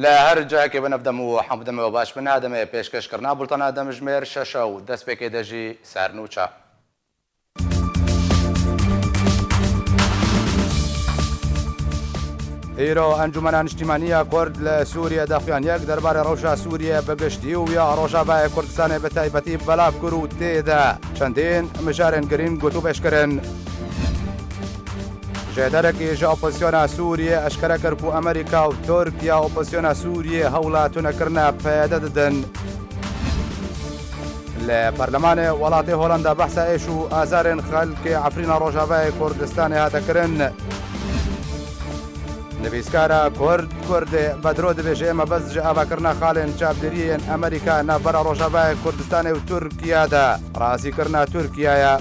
لە هەر جایەکێ بنەفدەم و حەمدەمەوە باش بنادەمێ پێشکەشکردنا بولتەنا دەمژمێر 6 و دەستپێکی دەژی سارنوچە. ئێرۆ ئەنجومەنە نیشتیمانیە کورد لە سووریە دەخوێنیەک دەربارەی ڕەوشە سووریە بەگشتی و یا ڕۆژاوای کوردستانی بە تایبەتی بەلاف کرد و تێدا چەندین مژارên girîng got û pêşkirin. Jêderekî ji opozisyona Sûriyê eşkere kir ku Amerîka û Tirkiya opozisyona Sûriyê hewla tunekirina pêde didin. Li Berlemanê welatê Holanda behsa êş û azarên xelkê Efrîna Rojavayê Kurdistanê hate kirin. Nivîskara Kurdê Bedro dibêje ême bez ji avakirina xalên çavdêriyên Amerîka navbera Rojavayê Kurdistanê û Tirkiya de razîkirina Tirkiyaya.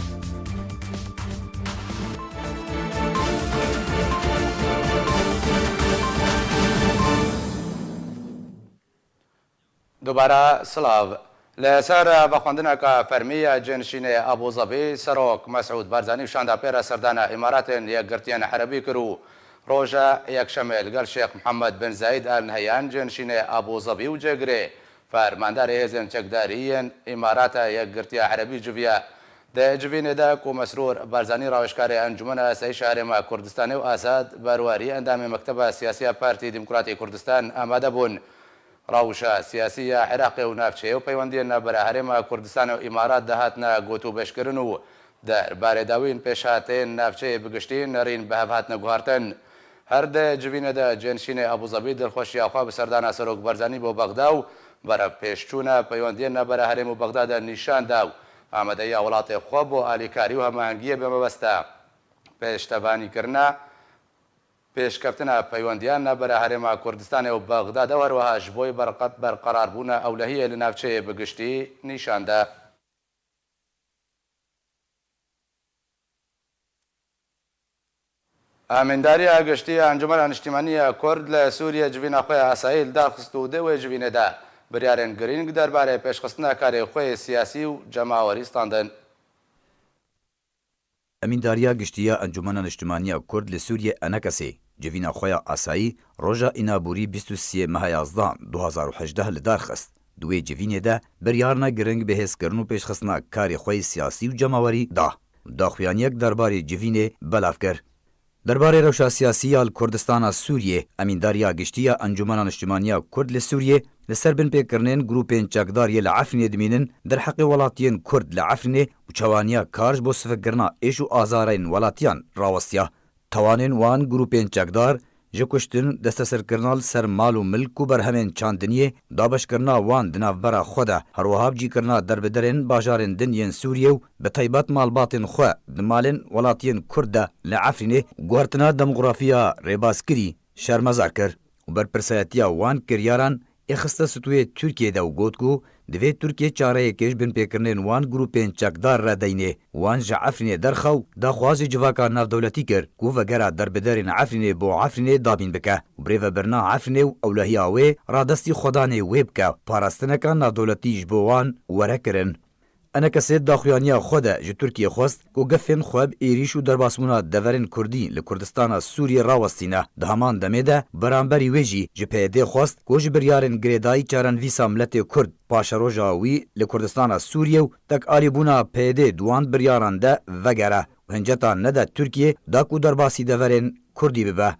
دوباره سلاو لسر بخواندنک فرمیه جنشین ابوظبی سروک مسعود بارزانی شاندا پیر سردان امارات یکگرتیان عربی کرو روژا یک شمل گل شیخ محمد بن زاید آل نهیان جنشین ابوظبی و جگری فرماندار هزم چکداریین امارات یکگرتیان عربی جویا ده جوین ده کو مسرور بارزانی راوشکار انجمن اساسی شهر ما کردستان و آزاد برواری اندام مکتب سیاسی پارتی دموکراتی کردستان آماده بون راوشە سیاسیە عێراقی و ناوچەیە و پەیوەندیە بەرە هەرێمە کوردستان و ئیمارات داهاتنە گوت و بەشکردن و دەربارەداوین پێشهاتێن ناوچەیە بگشتین نەڕین بە هەڤهاتنە گوهارتن. هەردە جوینەدە جێنشینێ ئەبوظەبی دڵخۆشییاخوا بەسەردانا سەرۆک بەرزانی بۆ بەغدا و بەرە پێشچوونە پەیوەندیە بەرە هەرێم و بەغدادا نیشاندا و ئامادەیە وڵاتی خۆ بۆ ئالیکاری و هەماهەنگیە بەمەبەستە پێشتەبانیکردنە پێشکەوتنە پەیوەندیان بەرە هەرێما کوردستانی و بەغداد و هەروەهاش بۆی بەرقەراربوونە ئەولەهیە لە ناوچەیە بگشتی نیشاندا. ئامێنداریە گشتی ئەنجومەنە نیشتیمانیە کورد لە سووریە جوینە خۆی ئاسایی داخست و دەوێ جوینەدا بریارên girîng دەربارەی پێشخستنە کارێ خۆی سیاسی و جەماوەری ستاندن. ئەمینداریە گشتیە ئەنجومەنە نیشتیمانیە کورد لە سووریە ئەنەکەسێ جوینە خۆیە ئاسایی ڕۆژە ئینابووری 23 مەها 11 2018 لە دارخست دوێ جوینێدا بریارنە گرنگ بەهێزکردن و پێشخستنە کاری خۆی سیاسی و جەماوەری دا داخوێنیەک دەربارەی جوینێ بەلاف کرد. دەربارەی ڕەوشە سیاسیە کوردستانە سووریێ ئەمینداریە گشتیە ئەنجومەنە نیشتیمانیە کورد لە سووریێ لەسەر بنپێکردنێن گروپên چەکداریە لە عەفرینێ دمێنن دەرحەقی وڵاتیên کورد لە عەفرینێ و چاوانیە کارش بۆ سفکردنا ئێش و ئازارین وڵاتیان ڕاوەستیە تەوانên wan گروپên çekdar ji kuştin desteserkirina li ser mal û milk û berhemên çandiniyê dabeşkirina wan di navbera xwe de herwiha bicîkirina derbiderên bajarên din yên Sûriye û bi taybet malbatên xwe di malên welatiyên Kurd de li Efrînê guhertina demografiya rêbazkirî şermezar kir û berpirsayetiya wan kiryaran ê xiste stûyê Tirkiyeyê de û got ku divê Tirkiye çareyekê ji binpêkirinên wan grûpên çekdar re deynê wan ji Efrînê derxew daxwazê civaka navdewletî kir ku vegera derbiderên Efrînê bo Efrînê dabîn bike û birêvebirina Efrînê û ewlehiya wê radestî xwedanê wê bike parastineka navdewletî ji bo wan were kirin. ئەنەکەسێت داخوێنیە خۆ de ji Tirkiye xwest ku gefên xwe bi êrîş û derbasbûna deverên Kurdî li Kurdistana Sûriyê rawestîne di heman demê de beramberî wê jî ji PYD xwest ku ji biryarên girêdayî çarenivîsa miletê Kurd paşeroja wî li Kurdistana Sûriye û tek alîbûna PYD duwan biryaran de vegere û hinceta nede Tirkiye da ku derbasî deverên Kurdî bibe.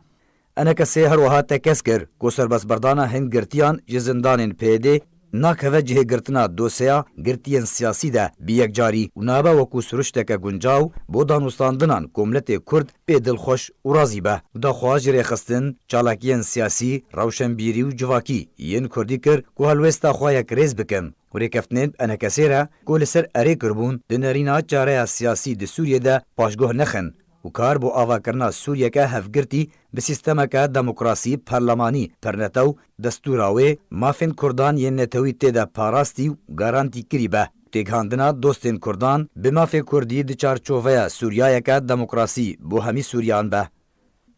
ئەنەکەسێ هەروەها tekez kir ku serbestberdana hin girtiyan ji zindanên PYD nakeve cihêgirtina dosyeya girtiyên siyasî de bi yekcarî û nabe wekû siruşteke guncaw bo danûstandinan komletê Kurd pê dilxweş û razî be û daxwaz ji rêxistin çalakiyên siyasî rewşenbîrî û civakî yên Kurdî kir ku helwêsta xwe yek rêz bikin û rêkeftinên enekesê re ku li ser erê kirbûn di nêrîna çareya siyasî di Sûriyê de paşguh nexin û kar bo avakirina Sûriyeke hevgirtî bi sîstemeke demokrasî perlemanî pernetew destûra wê mafên Kurdan yên netewî tê de parastî û garantî kirî be. Têghandina dostên Kurdan bi mafê Kurdî di çarçoveya Sûriyayeke demokrasî bo hemî Sûriyan be.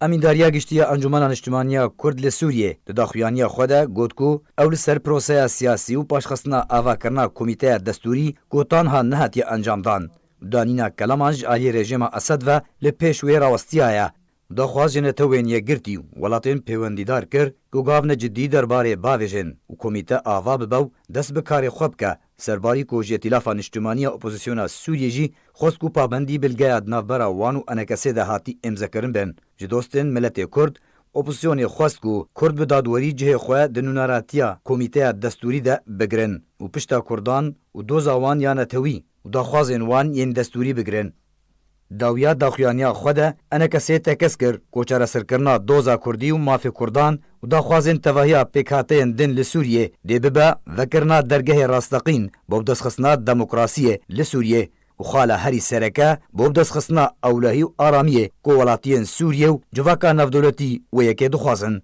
ئەمینداریە گشتیە ئەنجومەنە نیشتیمانیە کورد لە سووریێ di daxuyaniya xwe de got ku ew li ser proseya siyasî û paşxistina avakirina komîteya destûrî gotan han nehatiye encamdan. Danîna keleman ji aliyê rejima Esed ve li pêş wê rawestiya ye داخوازجنه توین یگرتی ولاتین پیوندیدار کر کو گاونه جدی درباره باویژن و کمیته آوا ببو دست بکار خوب که سرباری کوجی تلافا نشتمانی اپوزیسیونا سوریه جی خوستکو پابندی بلگیاد نافبرا وانو انکسه ده هاتی امزکرن بن جدوستن ملت کرد اپوزیسیون خوستکو کرد به دادوری جه خواه دنوناراتیا کمیته دستوری ده بگرن و پشتا کردان و دوزاوان یا نتوی و داخوازن وان ین دستوری بگرن داویا داخویانیا خوده انکسه تکس کر کوچار سرکرنا دوزا کردی و مافی کردان و داخوازن تواهیا پیکاتین دن لسوریه دی ببا وکرنا درگه راستقین با دستخصنا دموکراسیه لسوریه و خاله هری سرکه با دستخصنا اولهی و آرامیه کو ولاتین سوریه و جواکا نفدولتی و یکی دخوازن.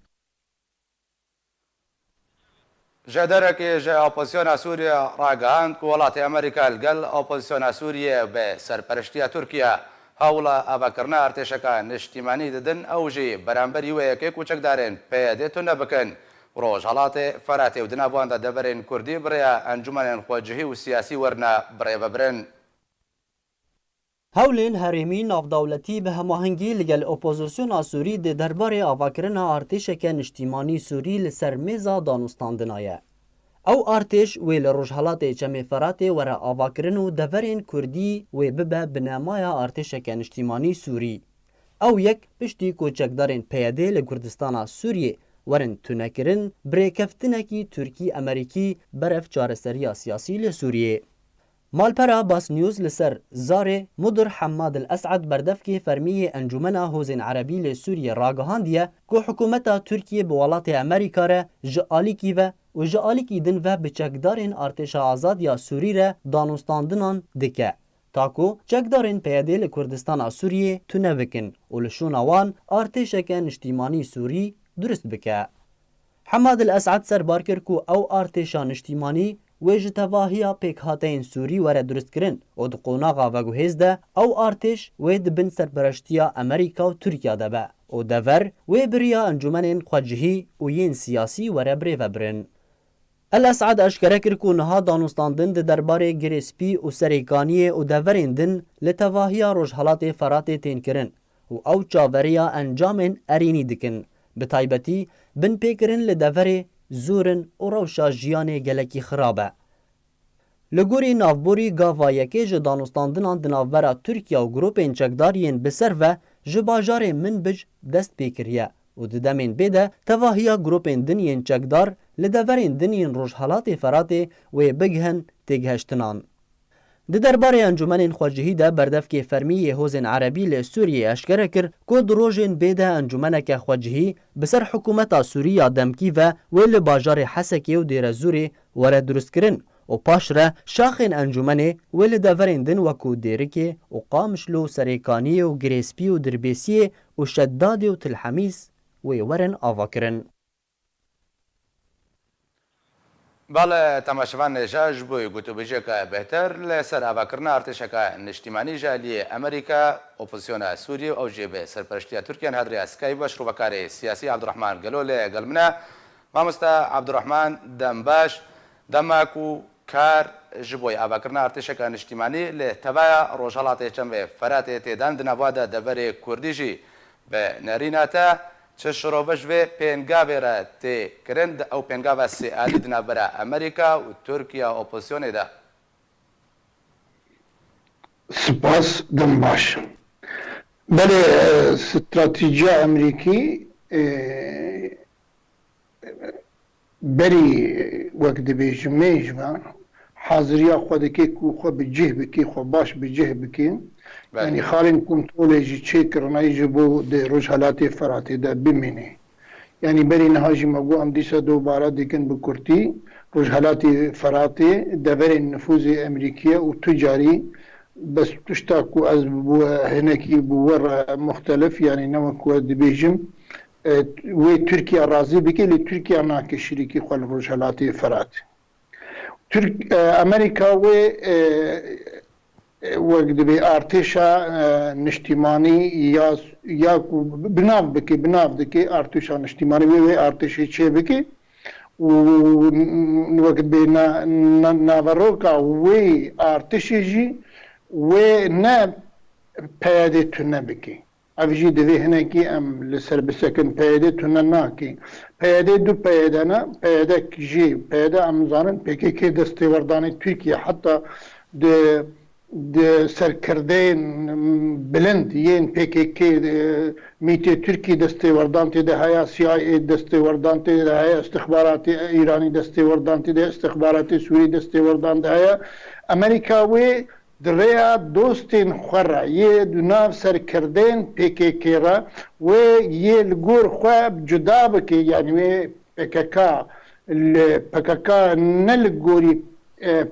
جدرك جاء أوبوزيسيون سوريا راجعان كولات أمريكا الجل أوبوزيسيون سوريا بسرپرشتيا تركيا هولا أفكرنا ارتشكا نشتماني ددن أوجي برانبري ويكي كوچك دارين بيديتو نبكن روج حالات فراتي ودنافوان دا دبرين كردي بريا أنجمان خواجهي وسياسي ورنا بريا ببرن هولین هرمی نافدولتی به هماهنگی لگل اپوزیسیون سوری ده درباره آواکرنا ارتشک نشتیمانی سوری لسر میزا دانستاندنایه. او ارتش وی لروجهالات چمی فرات ورا آواکرنو دورین کردی وی ببه بنامایا ارتشک نشتیمانی سوری. او یک پشتی کوچکدارین پیاده لکردستان سوریه ورن تونکرن بریکفتنکی ترکی امریکی برف چارسری سیاسی لسوریه. مالپرا باس نیوز لسر زاره مدر حماد الاسعد بردف که فرمی انجمن حوزن عربی لسوریه راگهان دیه که حکومت ترکیه بولات امریکا را جعالیکی و جعالیکی دن و بچکدارین ارتش آزاد یا سوری را دانستاندنان دکه. تاکو چکدارین پیاده لکردستان سوریه تونوکن و لشون وان ارتشک نشتیمانی سوری درست بکه. حماد الاسعد سر بارکر کو او ارتشا نشتیمانی ویج تواهیا پیک هاتین سوری وره درست کرن و دقوناغا و گوهیز ده او ارتش وید بن سرپرشتیا امریکا و ترکیا ده به و دور وی بریا انجمن خواجهی و ین سیاسی وره بری و برن. الاسعد اشکره کر کو نها دانستاندن ده درباره گریسپی و سریکانیه و دورین دن لتواهیا روشحالات فرات تین کرن و او چاوریا انجامن ارینی دکن بتایبتی بن پیکرن لدوره زورن و روشا جیان گلکی خرابه. لگوری نافبوری گاوایکی جه دانستاندنان دنافبرا ترکیا و گروپین چکدارین بسر و جباجار من بج دست پیکریه و ددمین بیده تواهیا گروپین دنین چکدار لدورین دنین روشحالات فراته و بگهن تگهشتنان. ده درباره انجمن خواجهی ده بردف که فرمی حوزن عربی لسوریه اشکره کر که دروژن بیده انجمنک خواجهی بسر حکومت سوریه دمکی و ویل باجار حسکی و دیر زوری وره درست کرن و پاش را شاخین انجمنه ویل دورین دن وکو دیرکه و قامشلو سریکانی و گریسپی و دربیسیه و شداد و تلحمیس وی ورن آوا کرن. بله تماشاوان نجاج بوی گوتو بجیکا بهتر لسر آواکرنا ارتشکا نشتیمانی جالی امریکا اپوزیسیون سوریه او جیب سرپرشتیا ترکیان هدری اسکای باش رو بکاری سیاسی عبدالرحمن گلول گلمنا مامستا عبدالرحمن دمباش دماکو کار جبوی آواکرنا ارتشکا نشتیمانی لتبایا روشالات چنبه فرات تیدان دنواد دبر کردیجی به نریناتا چه شروبش و پنگاوی را تی کرند او پنگاوی سیالی دنبرا امریکا و ترکیه اپوزیسیون ده. سپاس دنباش. بله استراتیجی امریکی بری وقت بیجمیج و حاضریا خودکی کو خو بجه بکی خو باش بجه بکی یعنی خارن کنترولجی چه کرنایی جبو ده روشحالات فراتی ده بمینه یعنی بری نهاجی مگو ام دیسا دوباره دیکن بکرتی روشحالات فراتی ده بری نفوذ امریکیه و تجاری بس تشتاكو از بو هناكي بور مختلف يعني نمكو دبيجم و تركيا راضي بكي لتركيا ناك شريكي خل روشحالات فرات امريكا و وقت بي ارتشا نشتماني يا بناف بكي ارتشا نشتماني و ارتشي چه بكي و وقت بي نافروكا و ارتشي جي و نه پیاده تو نبکی افجي دوی هنکی ام لسر بسکن پیاده تونه ناکی پیاده دو پیاده نه پیاده کجی پیاده ام زانن پکی که دستی وردانی ترکیه حتی د سرکردین بلند یین پکی که میتی ترکی دستی وردانتی ده هیا CIA دستی وردانتی ده هیا استخبارات ایرانی دستی وردانتی ده استخبارات سوری دستی وردانتی ده هیا امریکا وی دریا دوستین خورا یه دناف سرکردین پیکی را و یه لگور خواب جدا بکی یعنی وی پککا نلگوری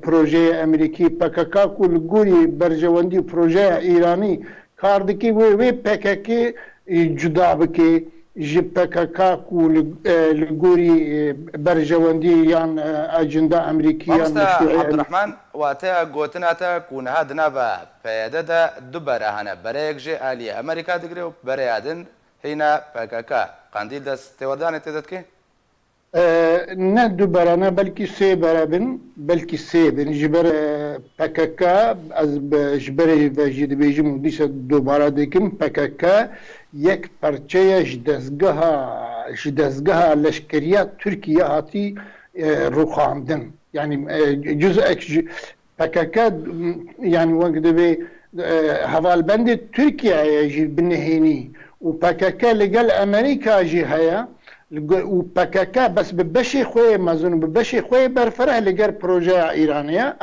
پروژه امریکی پککا کو لگوری برجواندی پروژه ایرانی کاردکی وی پککی جدا بکی جی پککا کو لگوری برجواندی یان اجندا امریکی یان مامستا عبدالرحمن واتا گوتناتا كونها دنابا بيادة دبر هنا بريك جي آلية أمريكا دقري وبريادن هنا بكاكا قانديل دست تيوردان تدتكي؟ نه دو برانه بلکی سه برابن بلکی سه بن جبر پککا از جبر وجود بیجم دیس دوباره دیکم پککا یک پرچه جدزگاه لشکریات ترکیه هاتی روخاندن یعنی جزء پککا یعنی وقت به حوالبند ترکیه جی بنهینی و پککا لگل امریکا جی هیا و پککا بس ببشي خوي مازن ببشي خوي برفره لقر بروجه ايرانيه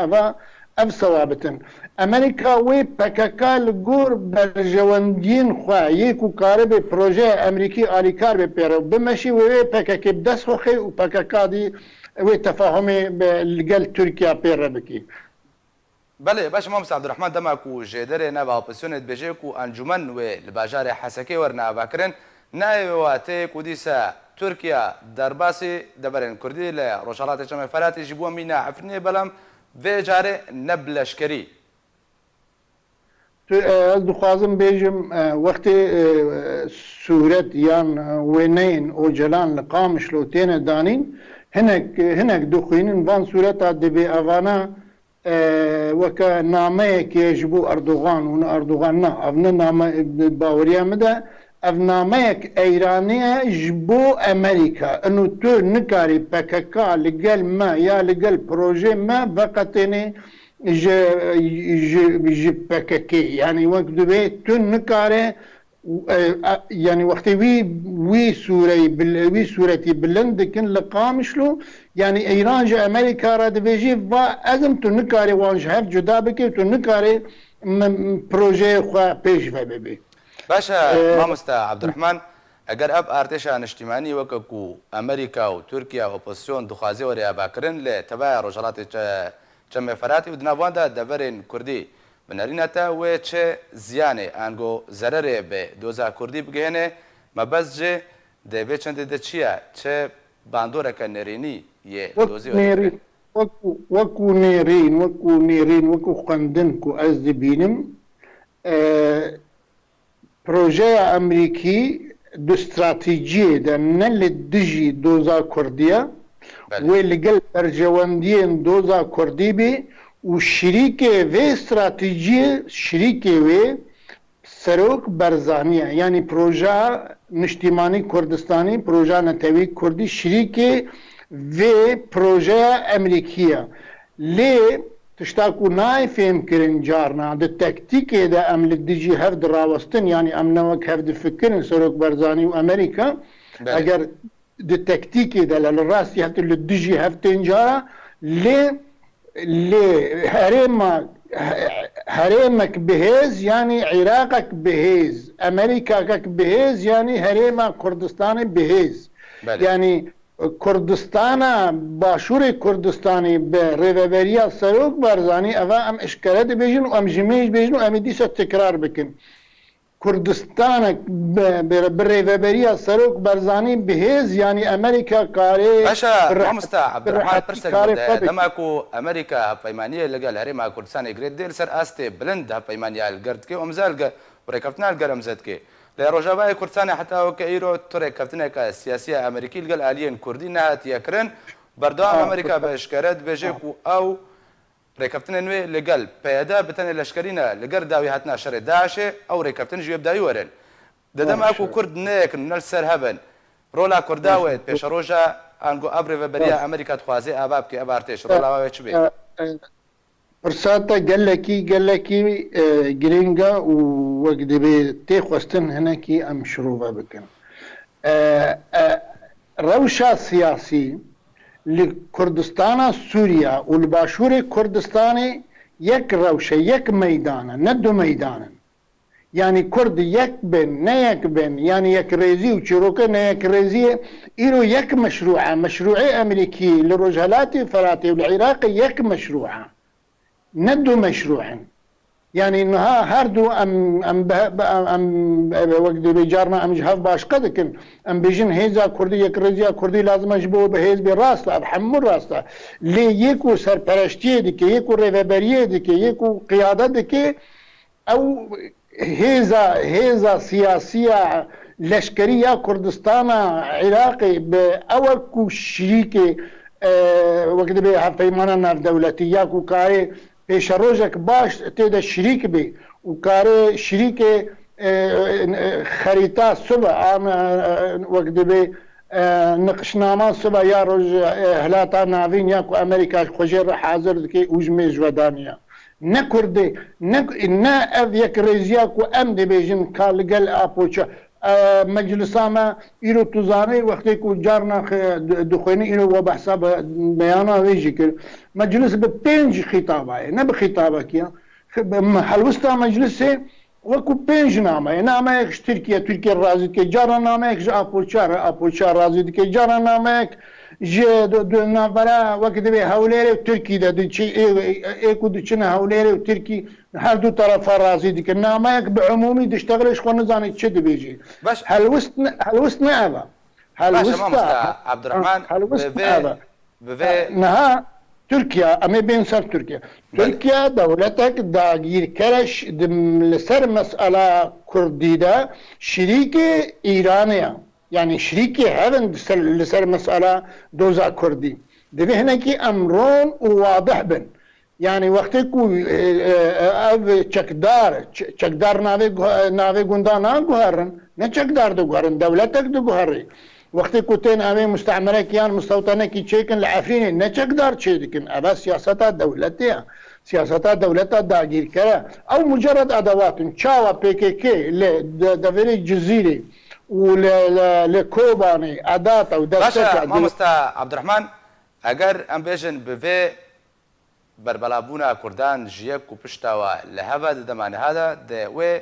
اف ثوابتن امريكا وي پککا لقور برجواندين خوا يكو كارب بروجه امريكي اليكار بيرو بمشي وي پککا بدس خوي و پککا دي وي تفاهمي لقل تركيا بيربكي بله باش مامس عبدالرحمن دماكو جدر نبا بسيونت بيجيكو انجمن والباجار حسكي ورنا باكرن نايواتي كوديسا تركيا درباسي دبرن كردي لروشالات جمع فرات يجيبوا مينا عفرني بلام في جاري نبلشكري از دخوازم بیجم وقتی صورت یان وینین او جلان لقامش لو تین دانین هنک دخوینن وان صورت دبی اوانا وكا نامه كي يجبو اردوغان ون اردوغان نا افنا نامه باوريا مدى افناميك ايرانيه جبو امريكا انو تو نكاري بككا لقال ما يا لقال بروجي ما بقتني جي بككي يعني وقت دبي تو نكاري يعني وقت وي سورتي بلند كن لقامشلو يعني ايران جا امريكا راد بيجي فا ازم تو نكاري وانج هف جدا بكي تو نكاري بروجي خوا بيش بيبي باشا مامستا عبدالرحمن اگر اب ارتشان اجتماعي وككو امريكا وتركيا اوبوزيسيون دخوازي وريا باكرن لتبع روجالات جمع فراتي ودناوان دا دبرين كردي بناريناتا و چه زياني انگو ضرر به دوزا كردي بگهنه مبز جه دبه چند ده چيا چه باندورا كنريني يه دوزي وريا وكو نيرين وكو خندن كو از بينم پروژه امریکی دو استراتیجی ده نل دجی دوزا کردیه و لگل برجواندین دوزا کردی بی و شریک و استراتیجی شریک و سروک برزانیه یعنی پروژه نشتیمانی کردستانی پروژه نتوی کردی شریک و پروژه امریکیه لی تشتاكو ناي فهم كرن جارنا ده تكتيك ده ام لدجي هفد راوستن يعني ام نوك هفد فكرن سروك برزاني وامريكا اگر ده تكتيك ده للراس يهفت لدجي هفتن جارا لي هريمك بهيز يعني عراقك بهيز امريكاك بهيز يعني هريما كردستاني بهيز يعني کردستان باشور کردستانی به ریوبریا سروک برزانی اوا ام اشکالات بیجن و ام جمیش بیجن و ام دیسا تکرار بکن کردستان به ریوبریا سروک برزانی بهز یعنی امریکا کاری باشا مامستا عبدالرحمن برسل دماكو امريكا هفايمانيه لقال هريما كردستان جريد دير سر استي بلند هفايمانيه القرد كي ومزال وريكفتنا القرم زد كي لروجابای کردستان حتی وکیرو تره کفتنه که سیاسی امریکی لگل آلیین کردی نهات یکرن بردوام امریکا باشکرد بجه کو او رکفتنه نوی لگل پیاده بتن لشکرینا لگر داوی هاتنا شر داعش او رکفتن جواب دایی ورن دەدەم ئاکو کورد نەیەکن نەل سەر هەبن ڕۆلا کورداوێت پێشە ڕۆژە ئەنگۆ ئەبرێ بەریە ئەمریکا دخوازێ ئابا بکە ئەبارتێش ڕۆلاوێت چ بێ فرساتە گەلێکی گرنگە و وەک دەبێت تێخواستن هەنێکی ئەم شروع بکەن ڕەوشە سیاسی لە کوردستانە سووریا و لە باشووری کوردستانی یەک ڕەوشە یەک مەیدانە نە دوو مەیدانن يعني كرد يك بن نيك بن يعني يك ريزي وشيروكا نيك ريزي إيرو يك مشروعة مشروعي أمريكي للرجالاتي فراتي والعراقي يك مشروعة ندو مشروعا يعني انها هاردو ام وقت بيجارنا ام جهاز باش قدكن ام بيجن هيزا كردي يك ريزيا كردي لازم اجبو بهيز براستا بحمر راستا لي يكو سرپرشتي ديك يكو ريفبريه ديك يكو قياده ديك او هيزا سياسية لشكرية كردستان عراقي بأوكو شريكي وقت بي فيمانا دولتية كو كاري پیش روزك باش تيدا شريك بي وكاري شريك خريطة صبح وقت بي نقشنامه صبح يا روز هلاتا ناوين ياكو امريكا خوجر حاضر دكي وجمي جودانيا نكردي نا اف يك ريزياك وام دي بيجن كالقل ابوچا مجلسا ما إلو تزاني وقتی کو جارنا دخويني إلو وبحساب بيانا ويجي كر مجلس ببينج خطابه نه بخطابه كيا حلوستا مجلسه وكو بينج نامه نامه يكش تركيا رازي كي جارنا نامه يكش أبوچار رازي كي جارنا نامه يك جي دو نافرا وقت بي هوليري وتركي ده دي ايكو دچنا هوليري وتركي هر دو طرف رازي ديك نامك بعمومي تشتغلش خو نزاني تشد بيجي باش هلوستنا ابا عبد الرحمن بفي نها تركيا امي بين سر تركيا دولتك داغير كرش لسر مسألة كرديدة شريك ايرانيا يعني شريكي هذا لسر مسألة دوزا كردي دبي هناكي أمرون وواضح بن يعني وقتكو چكدار ناوي قندانا قهرن نه چكدار دو قهرن دولتك دو قهري وقتكو تين امي مستعمرة كيان مستوطنة كي تشيكن لعفريني نه چكدار تشيكن ابا سياستا دولتها سياستا دولتها داگير كرا او مجرد ادوات تشاوا PKK لدفري جزيري ولكوباني أداة أو باشا مامستا عبد الرحمن أجر أم بيجن بفي بربلابونا كردان جيك وبشتاوا لهذا دمان هذا ده و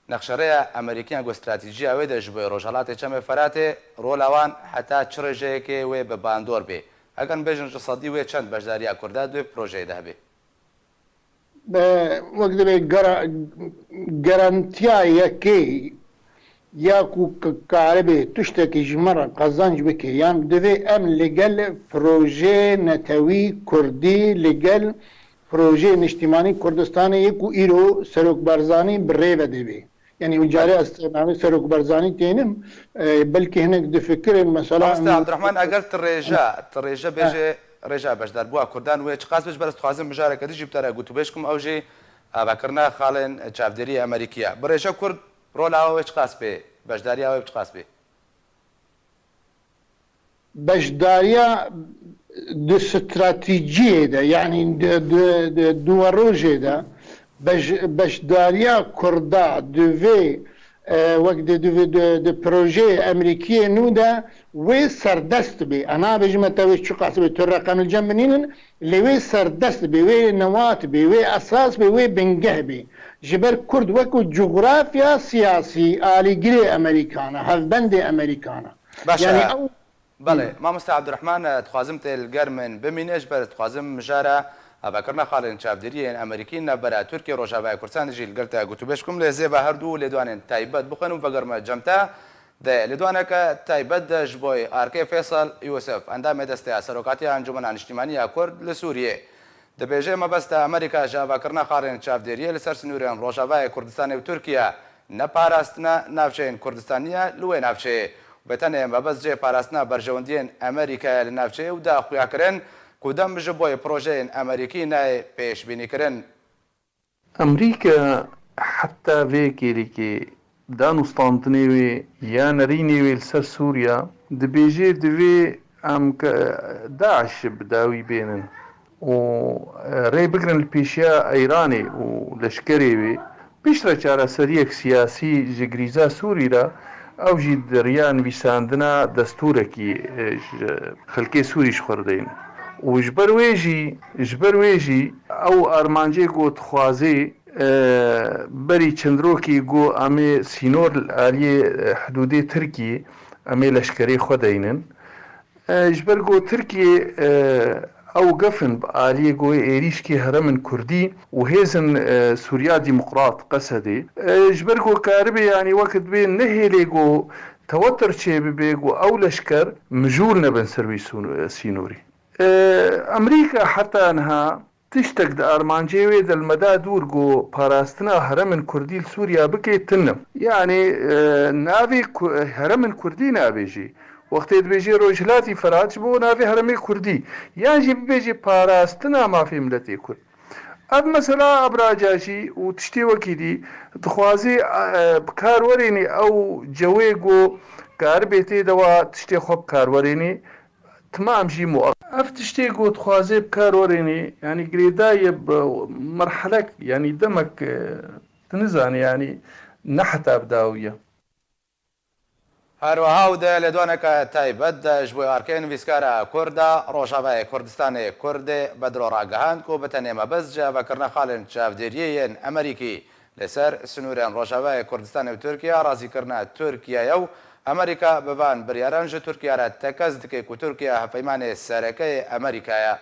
نقشرية أمريكية جو استراتيجية وده جبه رجالات كم فراتة رولوان حتى تشرجيك و بباندور بي أجر بيجن جصدي و چند بجدارية كردان دو بروجي ده بي وقت بي جارانتيا يكي ياكو كعربي تشتكي جمرة قزانج بكي يعني دوي ام لقل بروجي نتوي كردي لقل بروجي اجتماعي كردستاني يكو إيرو سروك برزاني بريبه دبي يعني وجاري استعمالي سروك برزاني تينم بلكي هناك دفكر مثلا عبد الرحمن اقل تريجا بيجي رجا باش داربوها كردان ويش قاس باش برس تخازم مجاركة تجي بترى قلتو بيشكم او جي بكرنا خالن شافدري امريكيه برجا كرد رولا ويش قاس بي بشداريا ويش قاس بي بشداريا دو استراتيجية ده يعني دو روجه ده بشداريا كردا دوفي وقت دو بروجي امريكي نو ده وي سردست بي انا بجمتا ويش شو قاس بي ترقم الجنبنين اللي وي سردست بي وي نوات بي وي اساس بي وي بنجه بي جبر كرد وكو جغرافيا سياسي آلي جري أمريكانا هفبندي أمريكانا باشا يعني أو بله ما مستر عبد الرحمن تخازمت الجرمن بمينش بر تخازم مجارة أبكرنا خالن شافدريين أمريكين برا تركيا روجا كردستان جيل قلت قلت بشكم لزيبا هردو لدوان تايبات بخنم فقرم جمتا ده لدوانك تايبات جبوي أركي فيصل يوسف عندما دسته سروقاتي أنجمن اجتماعية كرد لسوريا دبیجه ما بست امریکا جاوا کرنا خارن چافدریه لسر سنوریان روجاوای کردستان و ترکیه نه پاراستنا نافچین کردستانیه لوی نافچه بتنه ما بس جه پاراستنا برجوندین امریکا لنافچه و دا خویا کرن کدام جبوی پروژه امریکی نه پیش بینی کرن امریکا حتی ویکیری که دانوستاندنê wê ya nerînê wê li ser Sûriya dibêje divê em Daeş bi dawî bênin û rê bigirin li pêşiya Îranê û leşkerê wê piştre çareseriyek siyasî ji grîza Sûrî re ew jî deriya nivîsandina destûrekî ji xelkê Sûrî ji xwe re deynin û ji ber wê jî ew armancê got dixwaze berî çendrokî got em ê sînor li aliyê hidûdê Tirkiyê em ê leşkerê xwe deynin ji ber got Tirkiye ew gefin bi aliyê got êrîşkê heremên Kurdî û hêzin Sûriya Dîmokrat Qesedê ji ber got karibê yanî wekit bê nehêlê got tewetir çê bibe got ew leşker mijûl nebin ser wî sînorî. Amerîka heta niha tiştek di armancê wê de li meda dûr got parastina heremên Kurdî li Sûriya bike tinim. Yanî navê heremên Kurdî nabêjî. Wextê dibêjê Rojhilatî Ferhat ji bo navê heremê Kurdî yan jî bibêjî parastina mafê milletê Kurd. Ev mesela abraca jî û tiştê wekî dî dixwaze bi karwerênê ew cewê got karibê tê de wa tiştê xwe bi karwerênê تمام جي اف تشتي قوت خوازي بكاروريني يعني قريداي بمرحلة يعني دمك تنزان يعني نحتا بداوية هەروەها و لە دوانەکە تایبەت ji bo arkên vîskara Kurda Rojavayê Kurdistanê Kurdê bi dilo ragihand ku bi tenê mebez ji vekirina xalên çavdêriyên Amerîkî li ser sinûrên Rojavayê Kurdistanê û Tirkiye razîkirina Tirkiyeyê û Amerîka bi van biryaran ji Tirkiye re tekez dike ku Tirkiye hevpeymanê serekeyê Amerîkaya.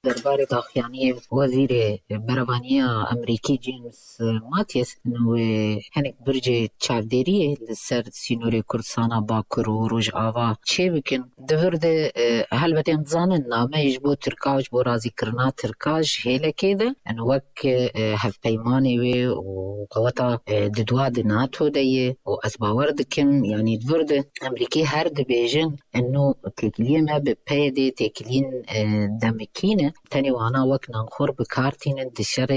درباره داخیانی وزیر برابانیا امریکی جیمز ماتیس نو هنک برج چاودری لسر سینور کردستان باکر و روج آوا چه بکن دورده هلبته انزانن نامه بو ترکاج بو رازی کرنا ترکاج هیله که ده ان وک هف پیمانی و قوتا ددوا ناتو ده و از باور دکن یعنی دورده امریکی هر دبیجن انو تکلیه ما به پیده تکلین دمکینه تاني وانا وك نانخور بكارتين دشر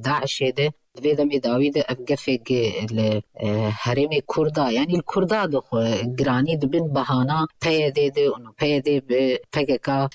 داعش ده دویدم داوی ده افگفگ هرمی کردا یعنی الکردا دو گرانی دبن بهانا پیده ده اونو پیده به پگکا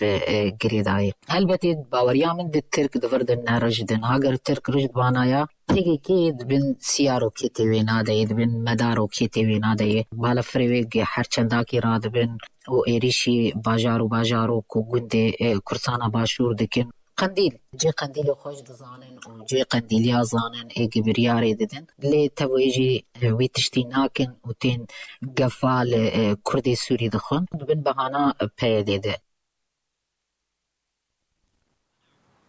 گریدای البته باوریا من ده ترک دوردن نرجدن اگر ترک رجد بانایا دیگه که دبن سیارو کی تیوینا ده دبن مدارو کی تیوینا ده بالا فریوگ هر چندا کی را دبن و ایریشی باجارو کو گنده کرسانا باشور دکن قندیل جي قنديل خوش دزانن و جي قنديليا زانن ايجي برياري ددن لي تويجي ويتشتي ناكن و تين قفال كردي سوري دخن بن بهانا پيدي ده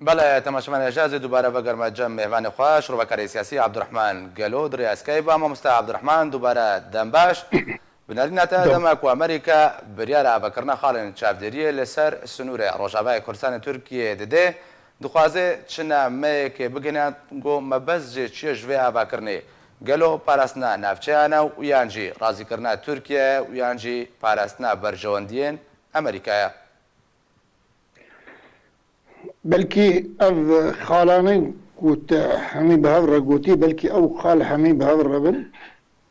بله تماشامان اجازه دوباره بگرم جمع مهمان خوش رو بکاری سیاسی عبدالرحمن گلود ریاض کیبا ما مستر عبدالرحمن دوباره دنباش بنارينا دمك وامريكا بريارا بكرنا خالن چافدريه لسر سنور روجاوای کردستان ترکیه دده دخوازه چنا ميك بگنا گو مبز چي جوي اباكرني گلو پاراستنا نافچانا و يانجي رازي کرنا ترکیه و يانجي پاراستنا برجواندين امريكا بلكي اف خالاني قوت همي بهذا قوتي بلكي او خال همي بهذا الربن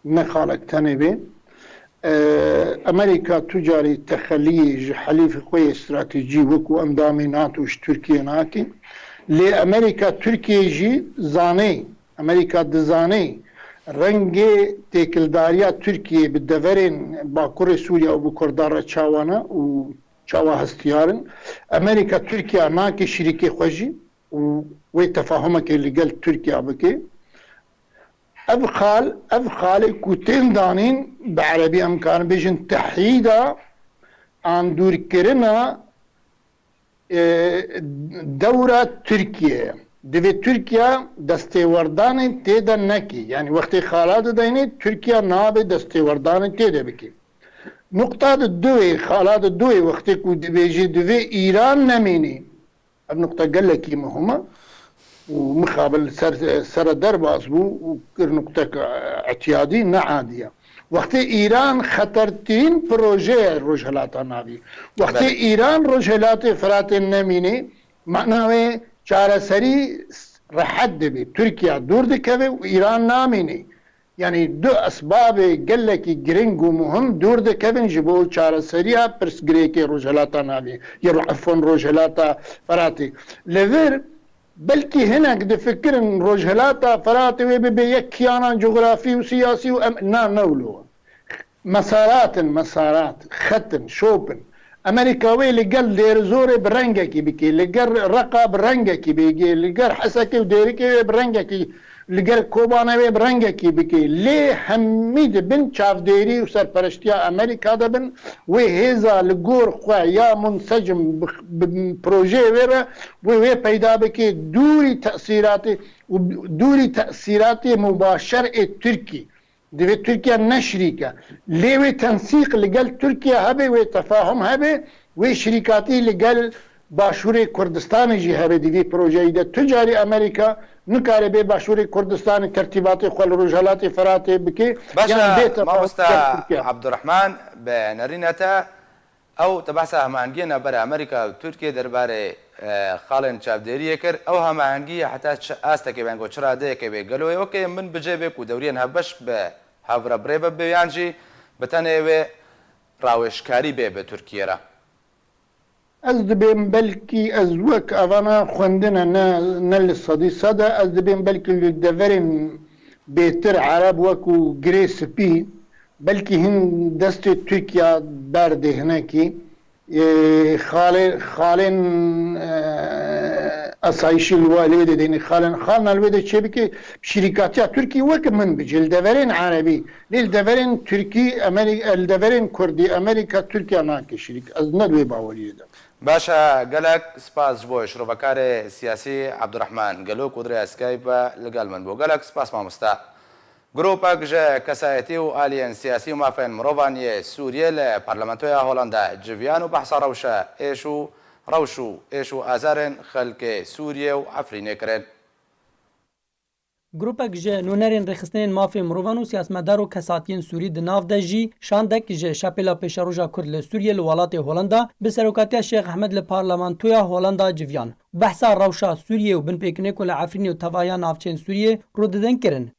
نخالك تاني بين امريكا تجاري تخليج حليف قوي استراتيجي وكو اندامي ناتوش تركيا ناكي لامريكا تركيا جي زاني امريكا دزاني رنگي تيكلداريا تركيا بالدفرين باكور سوريا وبكردار تشاوانا و تشاوا هستيارن امريكا تركيا ناكي شريكي خوجي ويتفاهمك اللي قال تركيا بكي افخال كوتين دانين بعربي امكان بيجن تحيدا عن دور كرنا دورة تركيا دوی ترکیه دستیوردان تیدا نکی یعنی وقتی خالات دینی ترکیه ناب دستیوردان تیدا بکی نقطه دوی خالات دوی وقتی کو دیجی دوی ایران نمینی اب نقطه گلکی مهمه ومقابل سر درباس بو نقطه اعتيادي نعاديه وقتی ایران خطرترین پروژه روجهلات ناوی وقتی ایران روجهلات فرات نمینی معناه چاره سری رحد دبی ترکیه دور دکوه و ایران نامینی يعني دو اسباب قلك جرينج ومهم دور ده كevin جبو چارەسەریە پرسگرێکی ڕۆژهەڵاتە ناوێ یا عفوا ڕۆژهەڵاتە فەراتێ لەڤێر بلكي هنا قد فكرن روجهلاتا فراتي وبي يكيانا جغرافي وسياسي نولو مسارات ختن شوبن امريكاوي اللي قال دير زوري برنجكي بكي اللي قال رقا برنجكي بيجي اللي قال حسكي وديركي برنجكي اللي قال كوبانوي برنجكي بكي ليه حميد بن شافديري وسرپرشتيا امريكا دبن وهذا لغور خوا يا منسجم ببروجي ويرا وهي پیدا بكي دوري تأثيراتي مباشر تركي دي تركيا نشريكا ليه تنسيق اللي قال تركيا هبه وتفاهم هبه وشركاتي اللي قال باشوري كردستان جي هبه دي بروجي ده تجاري امريكا نکاره به باشوری کردستان ترتیبات خال روجهلات فرات بکی باشا مامستا عبدالرحمن به نرینتا او تبحث هماهنگینا برای امریکا و ترکیه درباره خالن چاودێریە کرد ئەو هەماهەنگیە حتا ئاستەکە بەنگۆ چرادەیەکە بێ گەلۆی ئەوکە من بجێ بێک و دەورێن هەبەش بە هاورەبرێ بە بێیانجی بتەنێوێ ڕاوێژکاری بێ بە تورکیەرە از دبیم بلکی از وک اوانا خوندنا نل صدی صدا از دبیم بلکی لدورین بهتر عرب وکو گریس پی بلکی هن دست ترکیا برده هنکی خالن اسایشی الوالده دین خالن الوالده چه بکی شرکاتیا ترکی وک من بجل دورین عربی لیل دورین ترکی امریکا دورین کردی امریکا ترکیا ناکی شریک از ندوی باوریه ده باشا گەلک سپاس بۆ شرۆڤەکارێ سیاسی عەبدوڕەحمان گەلۆ کودرێ ئەسکایپە لەگەڵ من بۆ گەلک سپاس مامۆستا گرۆپەك ji کەسایەتی و ئالیەن سیاسی و مافێن مرۆڤانیە سووریە لە پەرلەمەنتۆیا هۆڵەندا جڤیان و بەحسا ڕەوشە ڕەوش و ئێش و ئازارên خەلکê سووریە و ئەفرینێ گروپek ji nûnerên rêxistinên mafê mirovan û siyasmedar û kesatiyên Sûrî di nav de jî şandek ji şapêla pêşeroja Kurd li Sûriyê li welatê Holanda bi serokatiya Şêx Ehmed li parlamentoya Holanda civiyan. Behsa rewşa Sûriyê û binpêkinê ku li Efrînê û tevaya navçeyên Sûriyê rûdidin kirin.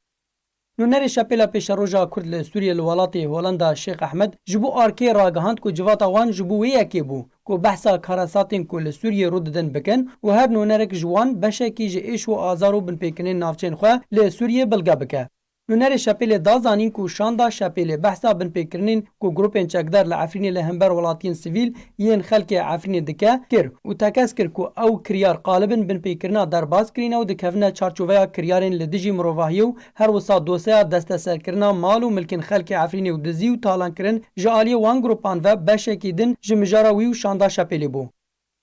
Nûnerê şapêla pêşeroja Kurd li Sûriyê li welatê Holanda Şêx Ehmed ji bo arkê ragihand ku civata wan ji bo wê yekê bû ku behsa karasatên ku li Sûriyê rûdidin bikin û her nûnerek ji wan beşekî ji êş û azar û binpêkinên navçeyên xwe li Sûriyê bilge bike. Nûnerê şapêlê da zanîn ku şanda şapêlê behsa binpêkirinên ku grupên çekdar li Efrînê li hember welatiyên sivîl yên xelkê Efrînê dike kir û tekez kir ku ew kiryar qalibin binpêkirina derbas kirîne û dikevine çarçoveya kiryarên li dijî mirovahiyê û her wisa dosyeya desteserkirina mal û milkên xelkê Efrînê û dizî û talankirin ji aliyê wan gropan ve beşekî din ji mijara wî û şanda şapêlê bû.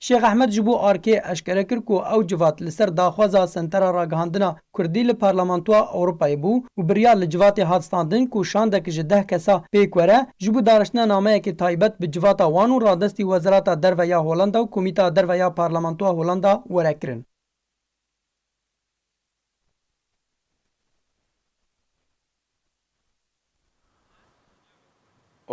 Şêx Ehmed ji bo arkê eşkere kir ku ew civat li ser daxwaza sentera ragihandina Kurdî li Parlamentoya Ewropayê bû û biryar li civatê hat standin ku şandek ji 10 kesa pêk were ji bo dareştina nameyekê taybet bi civata wan û radestî Wezarata Derve ya Holanda û Komîta Derve ya Parlamentoya Holanda were kirin.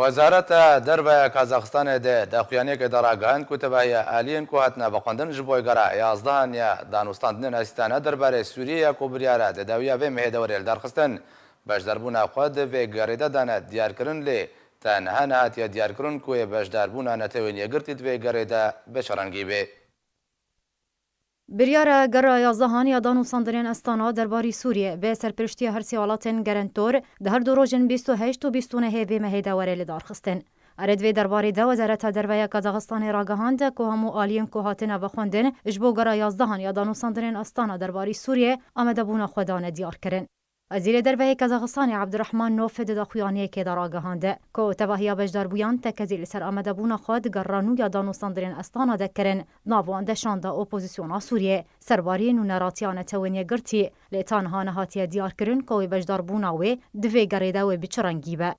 وەزارەتە دەربە کازاخستانê de daxuyaniyekê de ragihan ku tevahiya aliyên ku hatine vexwendin ji bo gera 11 ya danûstandinên hesîtane derbarê Sûriyê ku biryara dedawiya vê mehêdewerê li darxistin beşdarbûna xwe di vê gerê de dane diyarkirin lê tenha nehatiye diyarkirin ku ê beşdarbûna netewên yekgirtî di vê gerê de beşerengî bê. Biryara gera 11 ya danûstandinên Astana derbarî Sûriyê bê serpiriştiya her sê welatên gerentor di her du rojên 28 û 29 vê mehêdewerê li darxistin. Ered vê derbarê de Wezareta Derve ya Kazaxistanê ragihand ku hemû aliyên ku hatine vexwendin ji bo gera 11 ya danûstandinên Astana derbarî Sûriyê amedebûna xwe dane diyar kirin. Wezîrê Derveyê Kazaxistanê Abdurrahman Nofê di daxuyaniyekê de ragihande ku tevahiya beşdarbûyan tekezî li ser amedebûna xwe di gerranûya danûstandinên Astana de kirin nav wan de şanda opozisyona Sûriyê serbariyê nûneratiya netewên yekgirtî lê tanha nehatiye diyarkirin ku wê beşdarbûna wê di vê gerê de wê biçirengî be.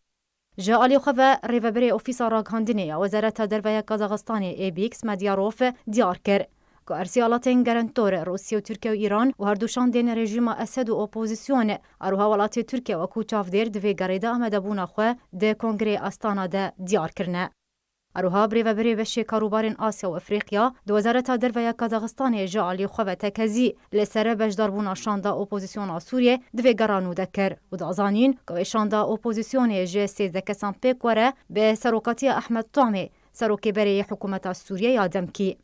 Ji alî xwe ve rêveberê Ofîsa Ragihandinê ya Wezareta Derve ya Kazaxistanê Êbîks Medyarov diyar kir ku ersîalatên gerentor Rûsya û Tirkiye û Îran û her du şandên rejîma Esed û opozîsyon aruha welatê Tirkiye wekû çavdêr di vê gerê de amedebûna xwe di Kongrê Astana de diyar kirine. اروها بریوبری بشی کاروبارین آسیا و افریقیا دو وزارت درویا کازاخستان جا علی خواه تکزی لسر بجداربون شاندا اپوزیسیون سوریه دوی گرانو دکر و دازانین که شاندا اپوزیسیون جه 13 کسان پیک وره به سروکاتی احمد طعمه سروکی بری حکومت سوریه یادم کی.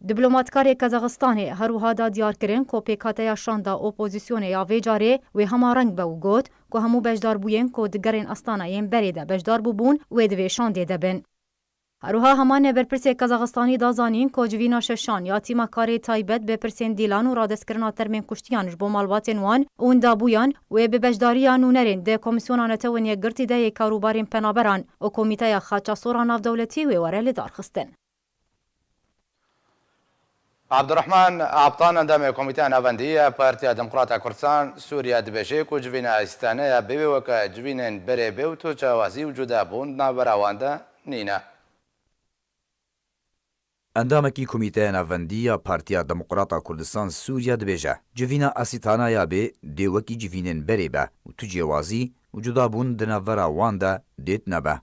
دیپلماتکار کازاخستان هروها دا دیار کرن کو پیکاته شاندا اپوزیسیون یا ویجاره و همه رنگ به گوت که همو بجدار بوین که دگرین استانه یم بریده بجدار ببون و دوی شانده دبن. هروها همان برپرسی کازاخستانی دازانین که جوینا ششان یا تیما کاری تایبت به پرسین دیلان و رادسکرنا ترمین کشتیانش بو مالباتین وان اون دابویان و به بجداریان نونرین ده کمیسیونان تونی گرتی ده کاروبارین پنابران و کمیته خاچا سوران ناف دولتی و وره لدار خستن. عبدالرحمن عبطان اندام کمیته نواندی پارتیا دموکراتا کردستان سوریا دبیجه کو جوینا استانه بیوی وکا جوینن بره بیو تو چاوازی وجوده بوند نابراوانده نینا. اندامکی کمیته نواندی پارتیا دموکراتا کردستان سوریا دبیجه جوینا اسیتانایا به دیوکی جوینن بره به و تو جوازی وجوده بوند نابراوانده دیت نبه.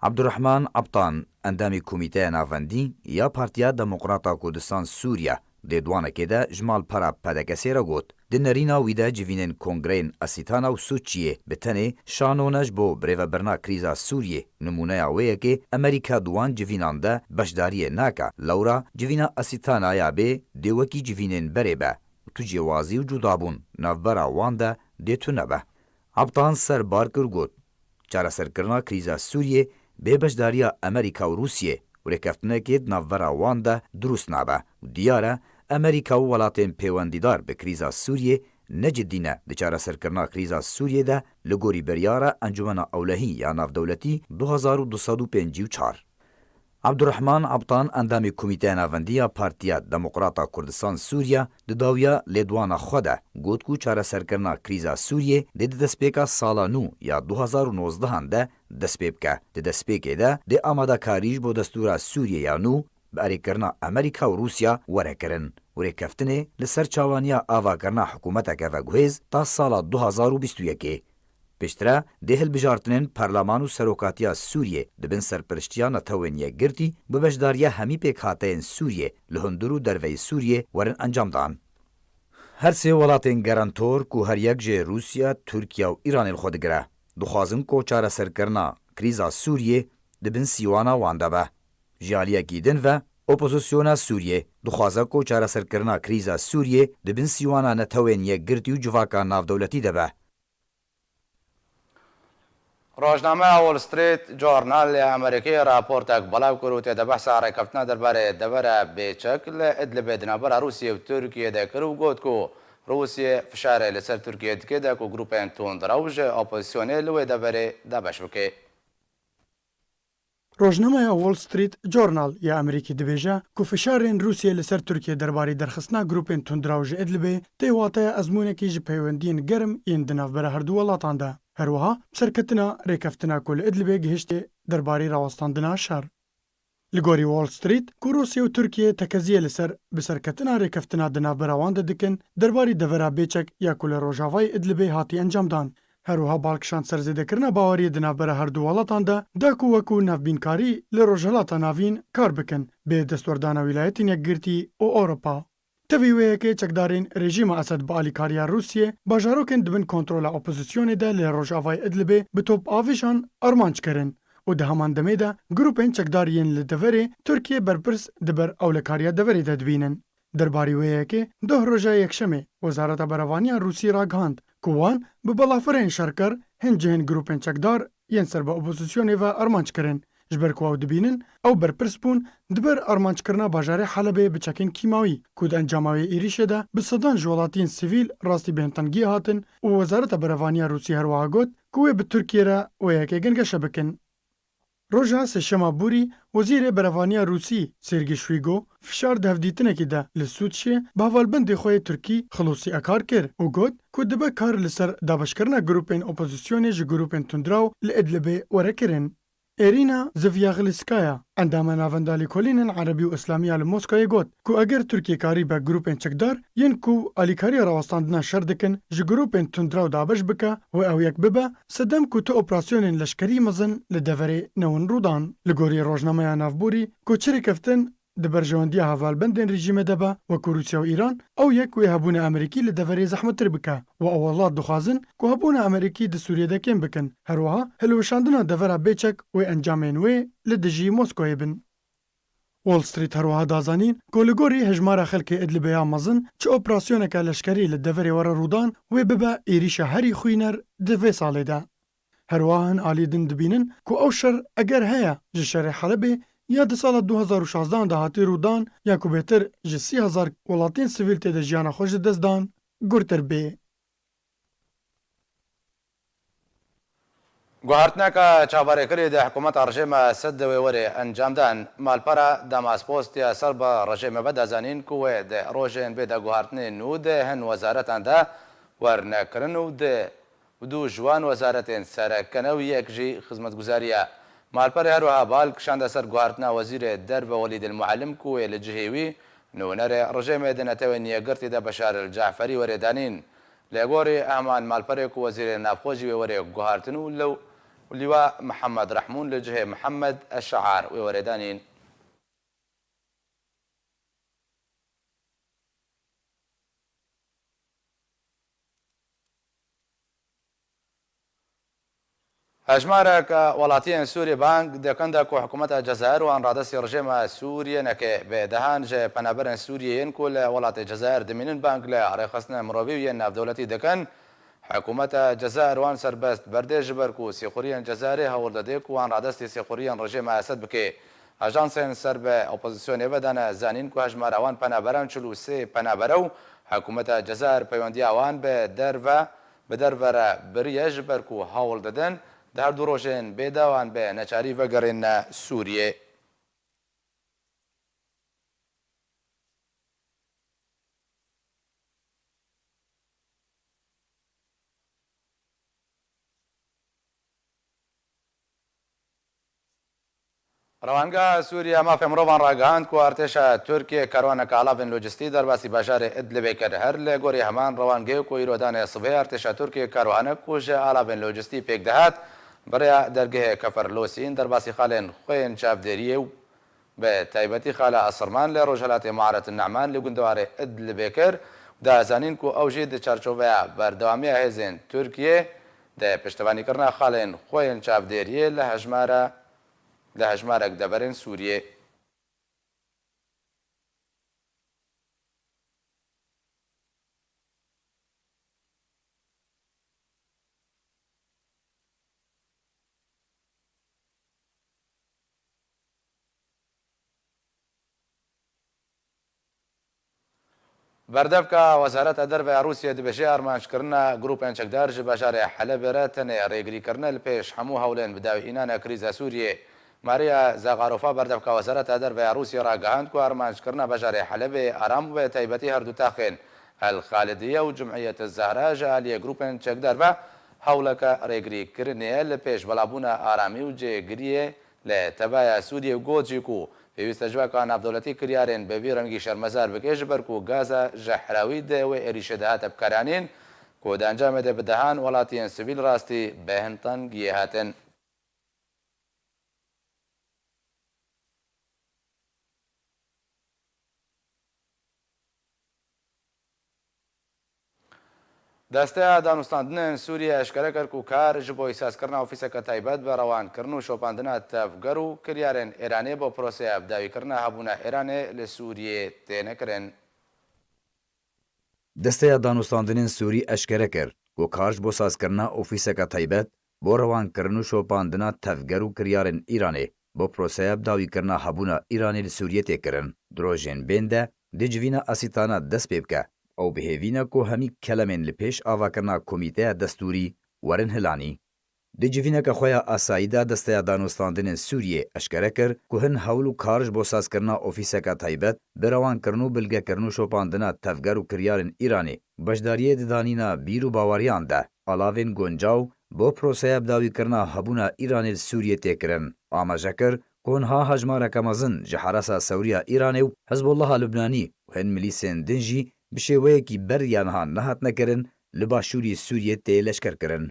عبدالرحمن عبطان اندامی کمیته ناوندی یا پارتیا دموکراتا کردستان سوریا د دوانکه ده جمال پرا پدکسی را گوت د نرینا ویده جوینن کنگرین اسیتانا و سوچیه بتنه شانونش بو بریو برنا کریزا سوریه نمونه اوه که امریکا دوان جوینان ده بشداری ناکا لورا جوینا اسیتانا یا به دیوکی جوینن بره به تو جوازی و جدابون نوبرا وانده دیتو نبه. عبطان سر بارکر گوت چارا سرکرنا کریزا سوریه به بشداریا امریکا و روسیه و رکفتنه که نوورا وانده دروست نابه و دیاره امریکا و ولاتین پیوندیدار به کریزا سوریه نجدینه دچاره سرکرنا کریزا سوریه ده لگوری بریاره انجمن اولهی یا ناف دولتی 2254. عبدالرحمن عبطان اندامی کمیته ناوندی پارتیا دموکراتا کردستان سوریا د داویا لیدوانا خوده گوت کو چاره سرکرنا کریزا سوریه د دسپیکا سالا نو یا 2019 ده دسپیکا د دسپیکه ده د آماده کاریج بو دستور سوریه یا نو باری کرنا امریکا و روسیا وره کرن وره کفتنه لسر چاوانیا آوا کرنا حکومتا که وگوهز تا سالا 2021 پشتره دهل بجارتنین پارلمان و سروکاتیا سوریه دبن سرپرشتیا نتوینیه گرتی ببشداریا همی پیک هاتین سوریه لهندرو دروی سوریه ورن انجام دان. هر سه ولاتین گرانتور کو هر یک جه روسیا، ترکیه و ایران الخود گره دخوازن کو چاره سرکرنا کریزا سوریه دبن سیوانا وانده به. جالیا گیدن و اپوزیسیونا سوریه دخوازه کو چاره سرکرنا کریزا سوریه دبن سیوانا نتوینیه گرتی و جواکا ناف دولتی دبه. روزنامه وول استریت جورنال امریکی راپورتک بلاو کروت د بحث حرکتنا درباره دبره بیچکل ادلب دنابر روسیه و ترکیه ده کرو گوت کو روسیه فشار لسر ترکیه دکه ده کو گروپین تون دروج اپوزیسیونی لوی دبره دبش بکه. روزنامه وول استریت جورنال یا امریکی دبیجه کو فشارین روسیه لسر ترکیه درباره درخستنا گروپین تون دروج ادلب تیواته ازمونه کی پیوندین گرم این دنابر هر دو ولاتان ده. هروها سرکتنا ریکفتنا کل ادلبه گهشت درباری راوستاندنا شر. لگوری وال استریت کو روسیه و ترکیه تکزیه لسر بسرکتنا ریکفتنا دنا براوانده دکن درباری دورا بیچک یا کل روژاوای ادلبه هاتی انجام دان. هروها بالکشان سرزیده کرنا باوری دنا برا هر دو والاتان ده دا کو وکو نفبینکاری لروژالاتا ناوین کار بکن به دستوردانا ولایتین یک گرتی او اوروپا. تبیوه که چکدارین رژیم اسد با آلیکاریا روسیه باجاروکن دبن کنترول اپوزیسیون ده لروژاوای ادلبه به توپ آویشان ارمانچ کرن و ده همان دمه ده گروپین چکدارین لدوره ترکیه برپرس دبر اولکاریا دوره ده دبینن. درباری ویه که ده روژه یکشمه وزارت بروانیا روسی را گهاند کوان به بلافرین شرکر هنجهن گروپین چکدار ین سر با اپوزیسیون و ارمانچ کرن جبر کو دبینن او برپرس بون دبر ارمانچ کرنا باجار حلبه بچکن کیماوی کود انجاماوی ایریشه ده به صدان جولاتین سیویل راستی بهنتنگی هاتن و وزارت بروانیا روسی هر واگوت کوه به ترکیه را و یکی گنگشه بکن. روژا سشما بوری وزیر بروانیا روسی سرگی شویگو فشار دهودیتنه که ده لسودشه به حوالبند خواه ترکی خلوصی اکار کر و گوت که دبه کار لسر دابش کرنا گروپین اپوزیسیونی جه گروپین تندراو لادلبه وره کرن. ایرینا زڤیاغلیسکایا ئەندامە ناڤەندالی کۆلینن عەربی و ئیسلامیە لە مۆسکۆیە گوت کو ئەگەر تورکیەکاری بە گروپên çekdar yên ku alîkariya rawastandina şer dikin ji grupên tundraw dabeş bike û ew yek bibe sedem ku tu operasyonên leşkerî mezin li deverê newin rûdan. Li gorî rojnameya navborî ku çirê keftin di berjewendiya hevalbendên rejîmê de be wekû Rûsya û İran ew yek wê hebûna Amerîkî li deverê zehmettir bike û ew welat dixwazin ku hebûna Amerîkî di Sûriyê de kêm bikin. Herwiha hilweşandina devera bêçek wê encamên wê li dijî Moskoyê bin. Wall Street herwiha dazanîn ku li gorî hejmara xelkê Idlibê ya mezin çi operasyoneka leşkerî li deverê were rûdan wê bibe êrişa herî xwîner di vê salê de. Herwiha hin alî din dibînin ku ew şer eger heye ji şerê Helebê ya di sala 2016 de hatî rûdan ya ku bêtir ji 30,000 welatên sivîl tê de jiyana xwe ji dest dan gurtir bê. گوهارتنەکە چاوەڕێکردی دە حکوومەتە ڕژێمە سەد دەوێ وەرێ ئەنجامدان مالپەرە داماسپۆستیا سەر بە ڕژێمە بەدەزانین کو وێ دێ ڕۆژێن بێدە گوهارتنێن و دێ هەن وەزارەتاندا وەرنەکردن و دێ دوو ژوان وەزارەتێن سەرەکەنە و یەکژی خزمەتگوزاریە. مالپەر هەروەها باڵکشاندە سەر گوهارتنا وەزیرێ دەربە وەلید المعلم کو وێ لە جهێوی نوونەرێ ڕژێمێ دەنەتەوە نیەگرتی دە بەشار الجعفەری وەرێدانین لێگۆری ئەمان مالپەرێک و وەزیرێ ناوخۆژی وێ وەرێ گوهارتن و لەو ولواء محمد رحمون لجهة محمد الشعار ووردانين. هجمارك ولاتين سوريا بانك دكندا كو حكومة الجزائر وان رادسي رجيم سوريا نكي بدهان جه بنابرن سوريين كل ولات الجزائر دمينن بانك لا رخصنا مروبي ناف دولتي دكن حکومت جزائر وان سربست برده جبرکو سیخوریان جزائری هورده دیک وان رادستی سیخوریان رژیم اسد بکی اژانسن سرب اپوزیسیون ودان زانین کو هجمار وان پنابران چلو سه پنابرو حکومت جزائر پیوندی وان به درور بریه جبرکو هورده دن در دو روزن بدوان به نچاری وگرین سوریه. روانگاه سوریه مافی مروان راگهاند کو ارتشا ترکیه کاروانک علاوه لوجستی در باسی بشار ادلب کرد هر لگوری همان روانگه کو ایرودان صبح ارتشا ترکیه کاروانک کوش علاوه لوجستی پیک دهات برای درگه کفر لوسین در باسی خالن خوین چافدریه و به تایبتی خاله اصرمان لروجلات معارض النعمان لگندوار ادلب کرد دا زانین کو اوجید چارچوبه بردوامی هزین ترکیه ده پشتوانی کرنا خالن خوین چافدریه لهجمارك دبرن سوريا. بردفك وزارة الدرب روسيا دبشي أرمانش كرنا جروب انشكدار جباشار حلب راتن ريجري كرنا البيش حمو هولين بداوي إنانا كريزا سوريا. ماریا زاغاروفا بردفکا وزارت دربه روسیه را گهاند کو ارمانج کرنا بجار حلب آرام و تایبتی هر دو تاخن الخالدیه و جمعیت الزهرا جالی گروپن چکدار و حولک ریگری کرنیه لپیش بلابونا آرامی و جگریه لتبایا سوریه و گوجی کو پیوست جواکان افدولتی کریارن به ویرنگی شرمزار بکش برکو گازا جحراوی ده و اریشدهات بکارانین کو دانجام ده بدهان ولاتین سویل راستی بهنتن گیهاتن. دسته دانوستاندن سوریه اشکره کرد که کار جبو احساس کرنا اوفیسه که تایبت به روان کرنو شوپاندنا تفگر و کریارن ایرانی با پروسه ابداوی کرنا هبونا ایرانی لسوریه تینه کرن. دسته دانوستاندن سوری اشکره کرد که کار جبو احساس کرنا اوفیسه که تایبت با روان کرنو شوپاندنا تفگر و کریارن ایرانی با پروسه ابداوی کرنا هبونا ایرانی لسوریه تی کرن. دروژن بینده دی جوینا اسیتانا دست پیبکه او بهێڤینە کۆ هەمی کەلەمێن لە پێش ئاواکردنا کۆمیتەیە دەستوری وەرن هەلانی. دجیڤینەکە خۆیان ئاساییدا دەستەیە دانوستاندنên سووریێ ئەشکەرە کرد کو هەن هەوڵ و کارش بۆ سازکردنا ئۆفیسەکە تایبەت بەراوانکردن و بلگەکردن و شۆپاندنا تەفگەر و کریارن ئیرانê بەشداریە ددانینا بیر و باوەریان de ئاڵاوên گۆنجاو بۆ پرۆسەیە بداویکردنا هەبوونا ئیرانی سووریە تێکردن ئاماژە کرد کۆنها هەژمارەکە مەزن ji حراسا سەوریya ئیرانê û Hezbollaha Lubnanî û hin milîsên din jî bi şêweyekî beriyanha nehat nekirin li başûrî Sûriyê tê leşkerkirin.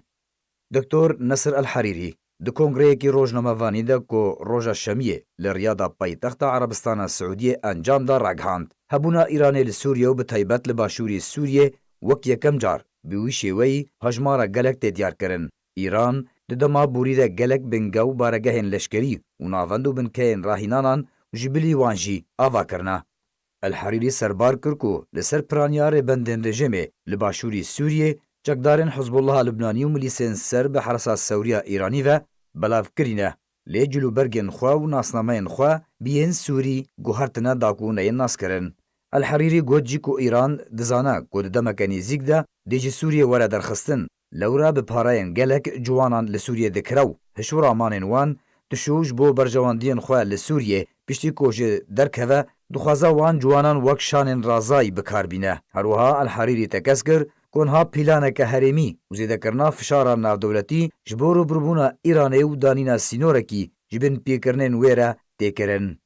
Dr. Nesir El-Herîrî di kongreyekî rojnamevanî de ku roja şemiyê li Riyada paytexta Erebistana Siûdiyê encam da ragihand hebûna Îranê li Sûriye û bi taybet li başûrî Sûriyê wek yekem car bi wî şêweyî hejmara gelek tê diyarkirin. Îran di dema borî de gelek bingew baregehên leşkerî û navend û binkeyên rahînanan ji bilî wan jî ava kirine. El-Herîrî serbar kir ku li ser piranyarê bendên rejimê li başûrî Sûriyê çekdarên Hezbollaha Lubnanî û milîsên ser bi hersa sewriya Îranî ve belav kirîne. Lê cilûbergên xwe û nasnameyên xwe biyên Sûrî guhertine dakûneyên naskirin. El-Herîrî got jî ku Îran dizane ku di demeke nêzik de dê ji Sûriyê were derxistin lewra bi parayên gelek ciwanan li Sûriyê dikire û hişûra amanên wan dişûj bo berjewandiyên xwe li Sûriyê piştî ku ji derkeve dixwaza wan ciwanan wek şanên razayî bikarbîne. Herwiha El-Herîrî tekez kir konha pîlaneke herêmî û zêdekirina fişara navdewletî ji bo rûbirûbûna Îranê û danîna sînorekî ji bin pêkirinên wê re têkirin.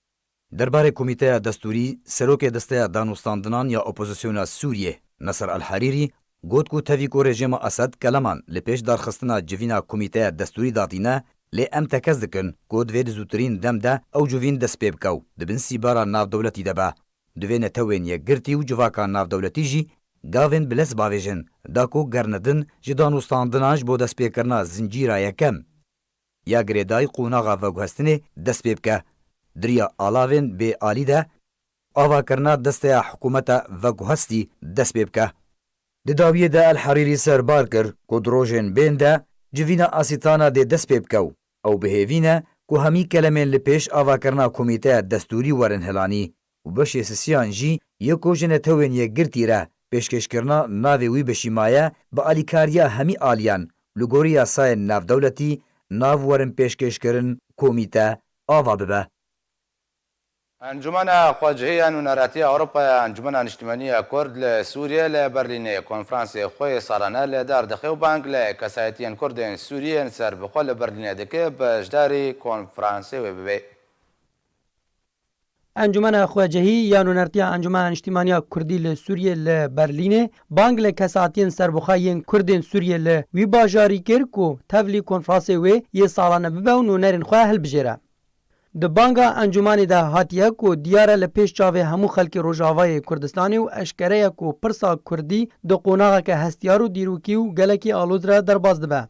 Derbarê Komîteya Destûrî, serokê desteya danûstandinan ya opozisyona Sûriyê Nesir El-Herîrî got ku tevî ku rejima Esed keleman li pêş darxistina civîna Komîteya Destûrî datîne lê em tekez dikin ku divê di zûtirîn dem de ew civîn dest pê bike û dibin sîbara navdewletî de be. Divê netewên yekgirtî û civaka navdewletî jî gavên bi les bavêjin da ku gernedin ji danûstandinan ji bo destpêkirina zincîra yekem ya girêdayî qûnaxa veguhestinê dest pê bike. Diriya alavên bê alî de avakirina desteya hikûmeta veguhestî dest pê bike. Di dawiyê de El-Herîrî serbar kir ku di rojên bên de civîna asîtana dê dest pê bike û ew bihêvîne ku hemî kelemên li pêş avakirina Komîteya Destûrî werin hilanî û beşê sisiyan jî yê ku ji netewên yekgirtî re pêşkêşkirina navê wî bişîmaye bi alîkariya hemî aliyan li gorî yasayên navdewletî nav werin pêşkêşkirin komîte ava bibe. انجمن خواجهی نونراتی اوروپا انجمن اجتماعی کرد ل سوریه ل برلین کنفرانس خوی سالانه ل دار دخیو بانک ل کسایتین کردن سوریه سر بخول برلین دکه بجداری کنفرانس و بی انجمن خواجهی یا نونرتیا انجمن اجتماعی کردی ل سوریه ل برلین بانک ل کساتین سربخایین کردن سوریه ل وی باجاری کر کو تولی کنفرانس و ی سالانه ببه و نونرین خو هل بجره. د بانگا انجمانی ده هاتیه کو دیاره لپیش چاوه همو خلک روجاوای کردستانی و اشکره کو پرسا کردی د قوناغه که هستیارو دیروکی و گلکی آلوز را در باز دبه.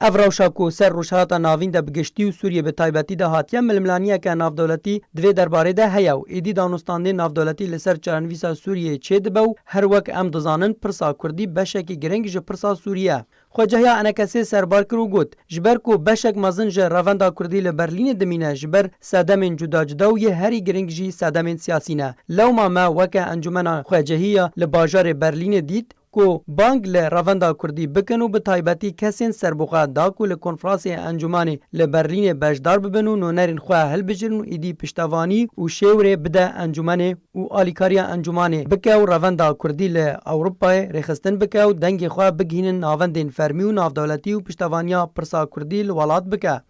افراوشا کو سر روشاتا ناوین ده بگشتی و سوریه به تایبتی ده هاتیه ململانیه که نافدولتی دوی درباره ده هیو ایدی دانستانده نافدولتی لسر چرنویسا سوریه چه دبه و هر وک ام دزانن پرسا کردی بشکی گرنگ جه پرسا سوریه. خواجهیا انکسی سربار کرو گوت جبر کو بشک مزن جه رواندا کردی لبرلین دمینه جبر سادمین جدا جدا و یه هری گرنگ جی سادمین سیاسی نه لو ما وک انجمن خواجهیا لباجار برلین دید کو بانگ ل رواندا کردی بکنو به تایبتی کسین سربوخا دا کو ل کنفرانس انجمن ل برلین بجدار ببنو نو نرین خو هل بجرن ایدی پشتوانی او شوره بده انجمن او الیکاریا انجمن بکاو رواندا کردی ل اروپا رخصتن بکاو دنگ خو بگینن ناوندین فرمی و نافدولتی و پشتوانیا پرسا کردی ل ولات بکا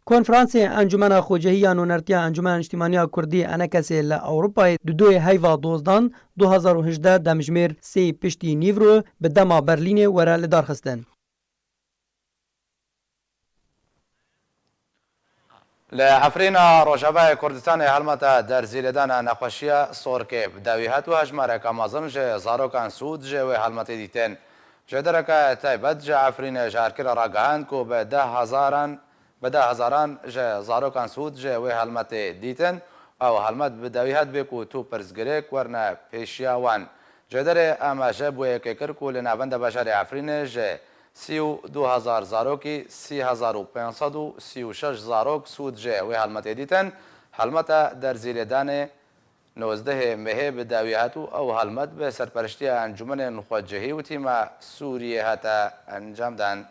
کنفرانس انجمن خوجهی نونرتیا انجمن اجتماعی کردی انکسی ل اروپا دوی هیوا دوزدان 2018 دمجمیر سی پشتی نیورو به دما برلین وره لدار خستن. لعفرينا روجابا كردستان هلمتا در زیلدان نقاشیا سورکه بداویت و هجماره کامازم جه زاروکان سود جه و هلمت دیتن جه درکه تایبت جه عفرین جارکر راگهان کو به 10,000 جه زاروکان سود جه و هلمت دیتن او هلمت بداویت بکو تو پرزگریک ورنه پیشیاوان جه در اما جه بوی که کرکو لنابند بشار عفرین جه 32,000 زاروکی 3,536 زاروک سود جه و هلمت دیتن هلمت در زیلدان 19 مه بداویاتو او هلمت به سرپرشتی انجمن خواجهی و تیم سوریه هتا انجام دن.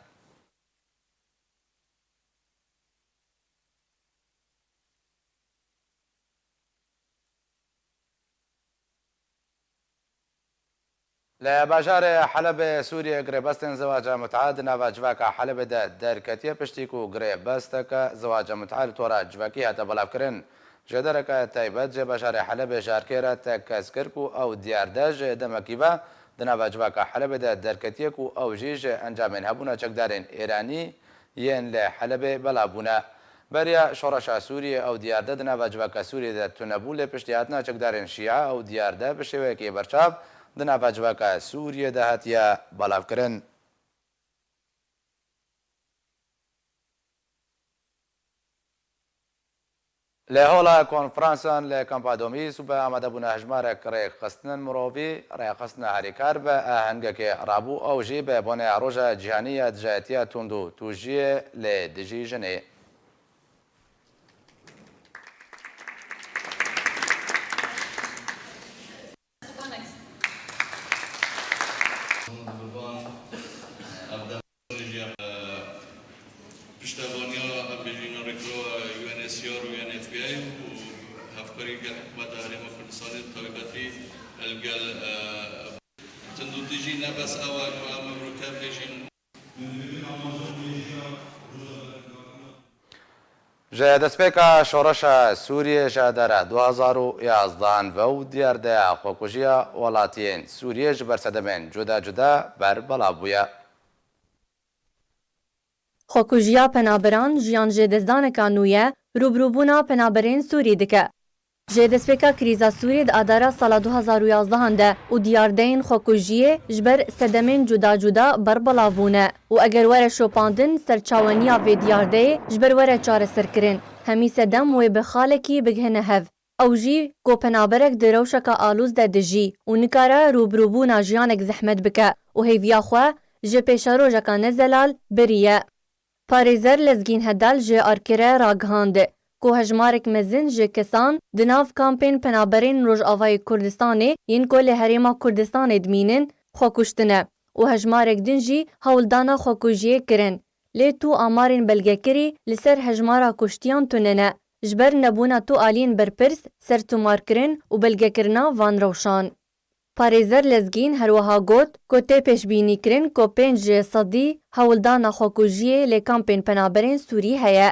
لباجار حلب سوريا قريبستن زواج متعاد نافا جواكا حلب دا دركتيا پشتيكو قريبستك زواج متعاد تورا جواكي هتا بلافكرن جدرك تايبت جي باجار حلب جاركيرا تكسكركو او ديارداج دمكيبا دنافا جواكا حلب دا دركتيكو او جيج انجامين هبونا چكدارين ايراني ين لحلب بلابونا بریا شورشا سوریه او دیارده دنافا جواکا سوریه دا تنبول پشتیاتنا چکدارین شیعه او دیارده بشوه که برچاف دنافا جواکا سوریه دا هاتیا بلاف کرن. لهولا کنفرانسان لکمپادومی سوبه آمده بونه هجمارک ریق خستن مروفی ریق خستن هریکار به آهنگک رابو او جی به بونه روژا جهانی دجایتیا تندو توجیه لدجی جنه. جه دسپیکا شورش سوریه جادره 2011 و دیارده خوکوژیا ولاتین سوریه جبر سدمن جدا جدا بر بلا بویا. خوکوژیا پنابران جیان جدزدانکا نویه روبروبونا پنابرین سوری دکه. جدسپیکا کریزا سوری د اداره سال 2011 ده و دیاردین خوکوژیه جبر سدمین جدا جدا بر بلاوونه و اگر وره شوپاندن سرچاونیا و دیارده جبر وره چاره سرکرین همی سدم و بخالکی بگهنه هف او جی کو پنابرک دروشکا آلوز ده دجی و نکاره روبروبونا جیانک زحمت بکه و هیویا خواه جه پیشارو جکا نزلال بریه. پاریزر لزگین هدال جه آرکره راگهانده کو هجمارک مزن جه کسان دناف کامپین پنابرین روژ آوای کردستانه ین کل هریما کردستان دمینن خوکشتنه و هجمارک دن جی هولدانا خوکوژیه کرن لی تو آمارین بلگه کری لسر هجمارا کشتیان توننه جبر نبونا تو آلین برپرس سر تو مارکرن و بلگه کرنا وان روشان. پاریزر لزگین هروها گوت کو تی پیش بینی کرن کو 5 صدی هولدانا خوکوژیه لی کامپین پنابرین سوری هیا.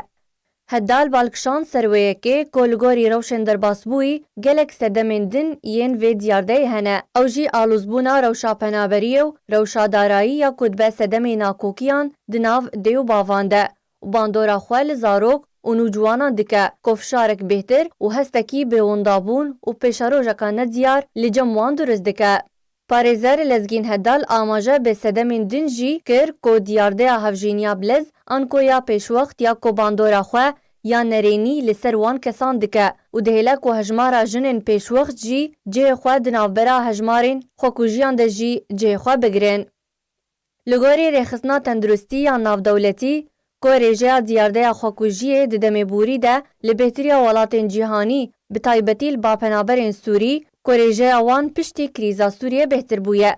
هدال بالکشان سرویه که کولگوری روشن در باسبوی گلک سدمندن ین و دیارده هنه او جی آلوزبونا روشا پنابریو روشا دارایی یا کدبه سدمی ناکوکیان دناو دیو باوانده و باندورا خوال زاروک و نوجوانا دکه کفشارک بهتر و هستکی بیوندابون و پیشاروژکا ندیار لجموان درست دکه. پاریزر لزگین هدال آماجه به سدمندن جی کر کو دیارده هفجینیا بلز انکو یا پیش وقت یا کو باندورا خواه یا نرینی لسر وان کسان دکه و دهیلا کو هجمارا جنن پیش وقت جی جه خواه دنافبرا هجمارین خوکوژیان ده جی جه خواه بگرین. لگوری ریخسنا تندرستی یا ناف دولتی کو ریجه دیارده خوکوژیه ده دمیبوری ده لبهتریا ولاتین جیهانی بتایبتیل با پنابرین سوری کو ریجه وان پشتی کریزا سوریه بهتر بویه.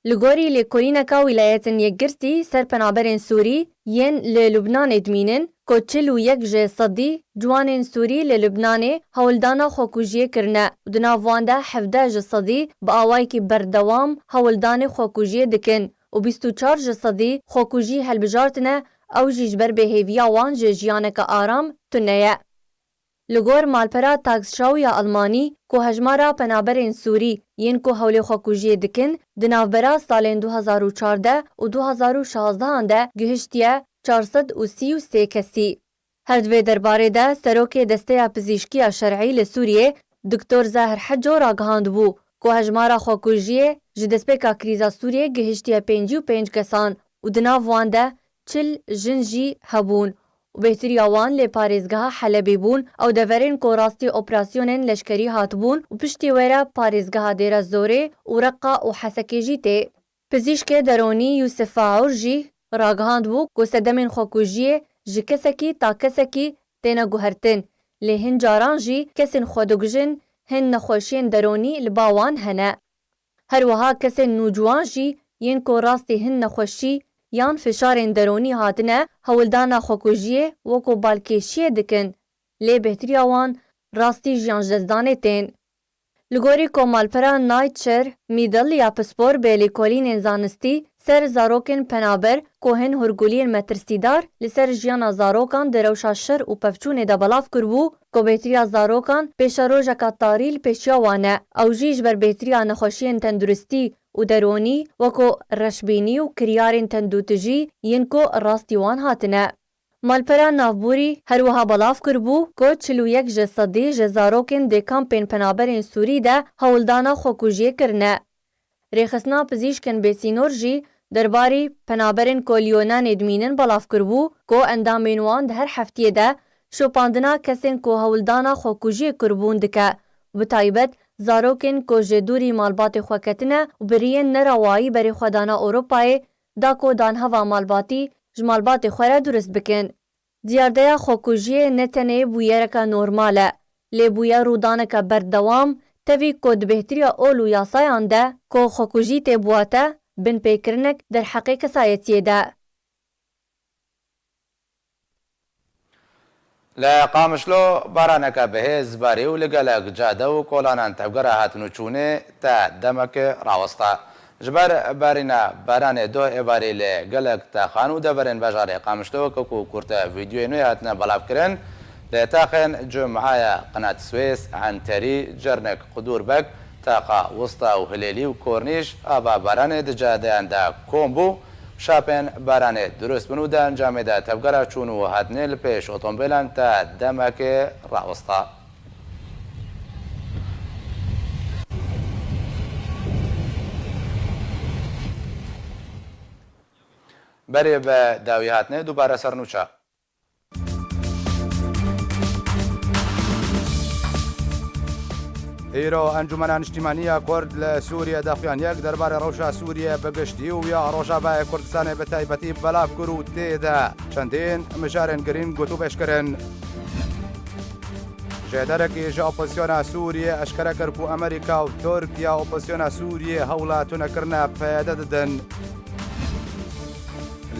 لگوری لکورینکا ولایتن یک گرستی سر پنابرین سوری ین لبنان ادمینن کو 41 جه صدی جوانین سوری لبنان هولدانا خوکوژیه کرنه و دناوانده 17 جه صدی با آوائی که بردوام هولدان خوکوژیه دکن و 24 جه صدی خوکوژی هلبجارتنه او جیجبر به هیویا وان جه جیانک آرام تنه. لگور مالپرا تاکسشاو یا المانی کو هجمارا پنابرین سوری ین کو حول خوکوژیه دکن دناوبرا سالین 2014 و 2016 ده گهشتیه 433 کسی. هر دوی درباره ده سروک دسته پزیشکی شرعی لسوریه دکتر زاهر حجو راگهاند بو کو هجمارا خوکوژیه جدسپیکا کریزا سوریه گهشتیه 55 کسان و دناوان ده 40 جنجی هبون و بهتری آوان لی پاریزگاه حلبی بون او دورین کو راستی اپراسیونن لشکری هات بون و پشتی ویره پاریزگاه دیر زوره و رقا و حسکی جی تی. پزیشک درونی یوسف عور جی راگهاند بو کو سدمین خوکوژیه جی کسکی تا کسکی تینا گوهرتن لی هن جاران جی کسین خودگجن هن نخوشین درونی لباوان هنه. هر وها کسین نوجوان جی ین کو راستی هن نخوشی یان فشارین درونی هاتنه هولدانا خوکوژیه وکو بالکیشیه دکن لی بهتری آوان راستی جیان جزدانه تین. لگوری کومالپرا نایتشر میدل یا پسپور بیلی کولین زانستی سر زاروکن پنابر کوهن هرگولین مترسیدار لسر جیانا زاروکان دروشا شر و پفچون دا بلاف کربو کو بیتریا زاروکان پیشا روژا کتاریل پیشیا وانه او جیج بر بیتریا نخوشین تندرستی و درونی وکو رشبینی و کریارین تندوتجی ینکو راستیوان هاتنه. مالپرا نافبوری هر وها بلاف کربو کو 41 جسدی جزاروکن دی کامپین پنابرین سوری ده هولدانا خوکوژیه کرنه. ریخسنا پزیشکن بیسینور جی درباری پنابرین کولیونان ادمینن بلاف کربو کو اندامینوان ده هر هفتیه ده شوپاندنا کسین کو هولدانا خوکوژیه کربون دکه و بتایبت زاروکن کو جدوری مالبات خوکتنه و برین نروایی بری خودانا اوروپای دا کو دان هوا مالباتی جمالبات خوره درست بکن. دیارده خوکوژیه نتنه بویرکا نورماله. لی بویر رودانکا بردوام تاوی کود بهتریا اولو یاسایان ده که خوکوژی تی بواته بن پیکرنک در حقیق سایتیه ده. لقامشلو بارانك بهز باريو لقلق جادو كولانان تبقرا هاتنو چونه تا دمك راوستا جبر بارينا باران دو اباري لقلق تا خانو دبرن بجاري قامشلو كوكو كورتا فيديو نوي هاتنا بلاف كرن لتاخن جمعايا قناة سويس عن تاري جرنك قدور بك تاقا وسطا وهليلي وكورنيش ابا باران دجادان دا كومبو شاپن بارانه درست بنو ده انجام ده تبگره چون و هدنه لپیش اتومبیلان تا دمک راوستا بری به داوی هدنه دوباره سرنوچه ئێرۆ ئەنجومەنان نیشتیمانیە کورد لە سووریا دەخوایان یەک دەربارەی ڕەوشە سووریە بەگشتی و یا ڕۆژاوای کوردستانی بە تایبەتی بەلاف کرد و تێدا چەندین مژارên girîn got û pêşkirin. Jêderekî ji opozisyona Sûriyê eşkere kir ku Amerîka û Tirkiya opozisyona Sûriyê hewla tunekirina peyde didin.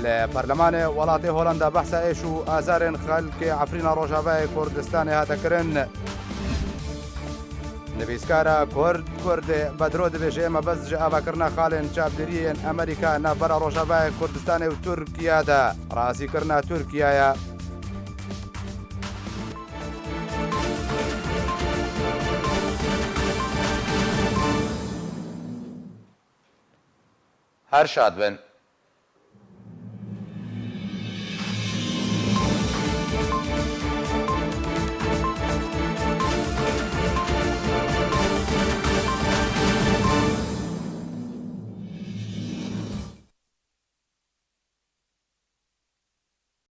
Li Berlemanê welatê Holanda behsa êş û azarên xelkê Efrîna Rojavayê Kurdistanê hate kirin. نویسکارە کوردێ بەدرۆ دەبێژێ ئێمە بەس ji ئاواکردنا خاڵێن چاپدەریên ئەمریکا ناوبەرە ڕۆژاوای کوردستانی و تورکیادا ڕازیکردنا تورکیایە. هەر شاد بن.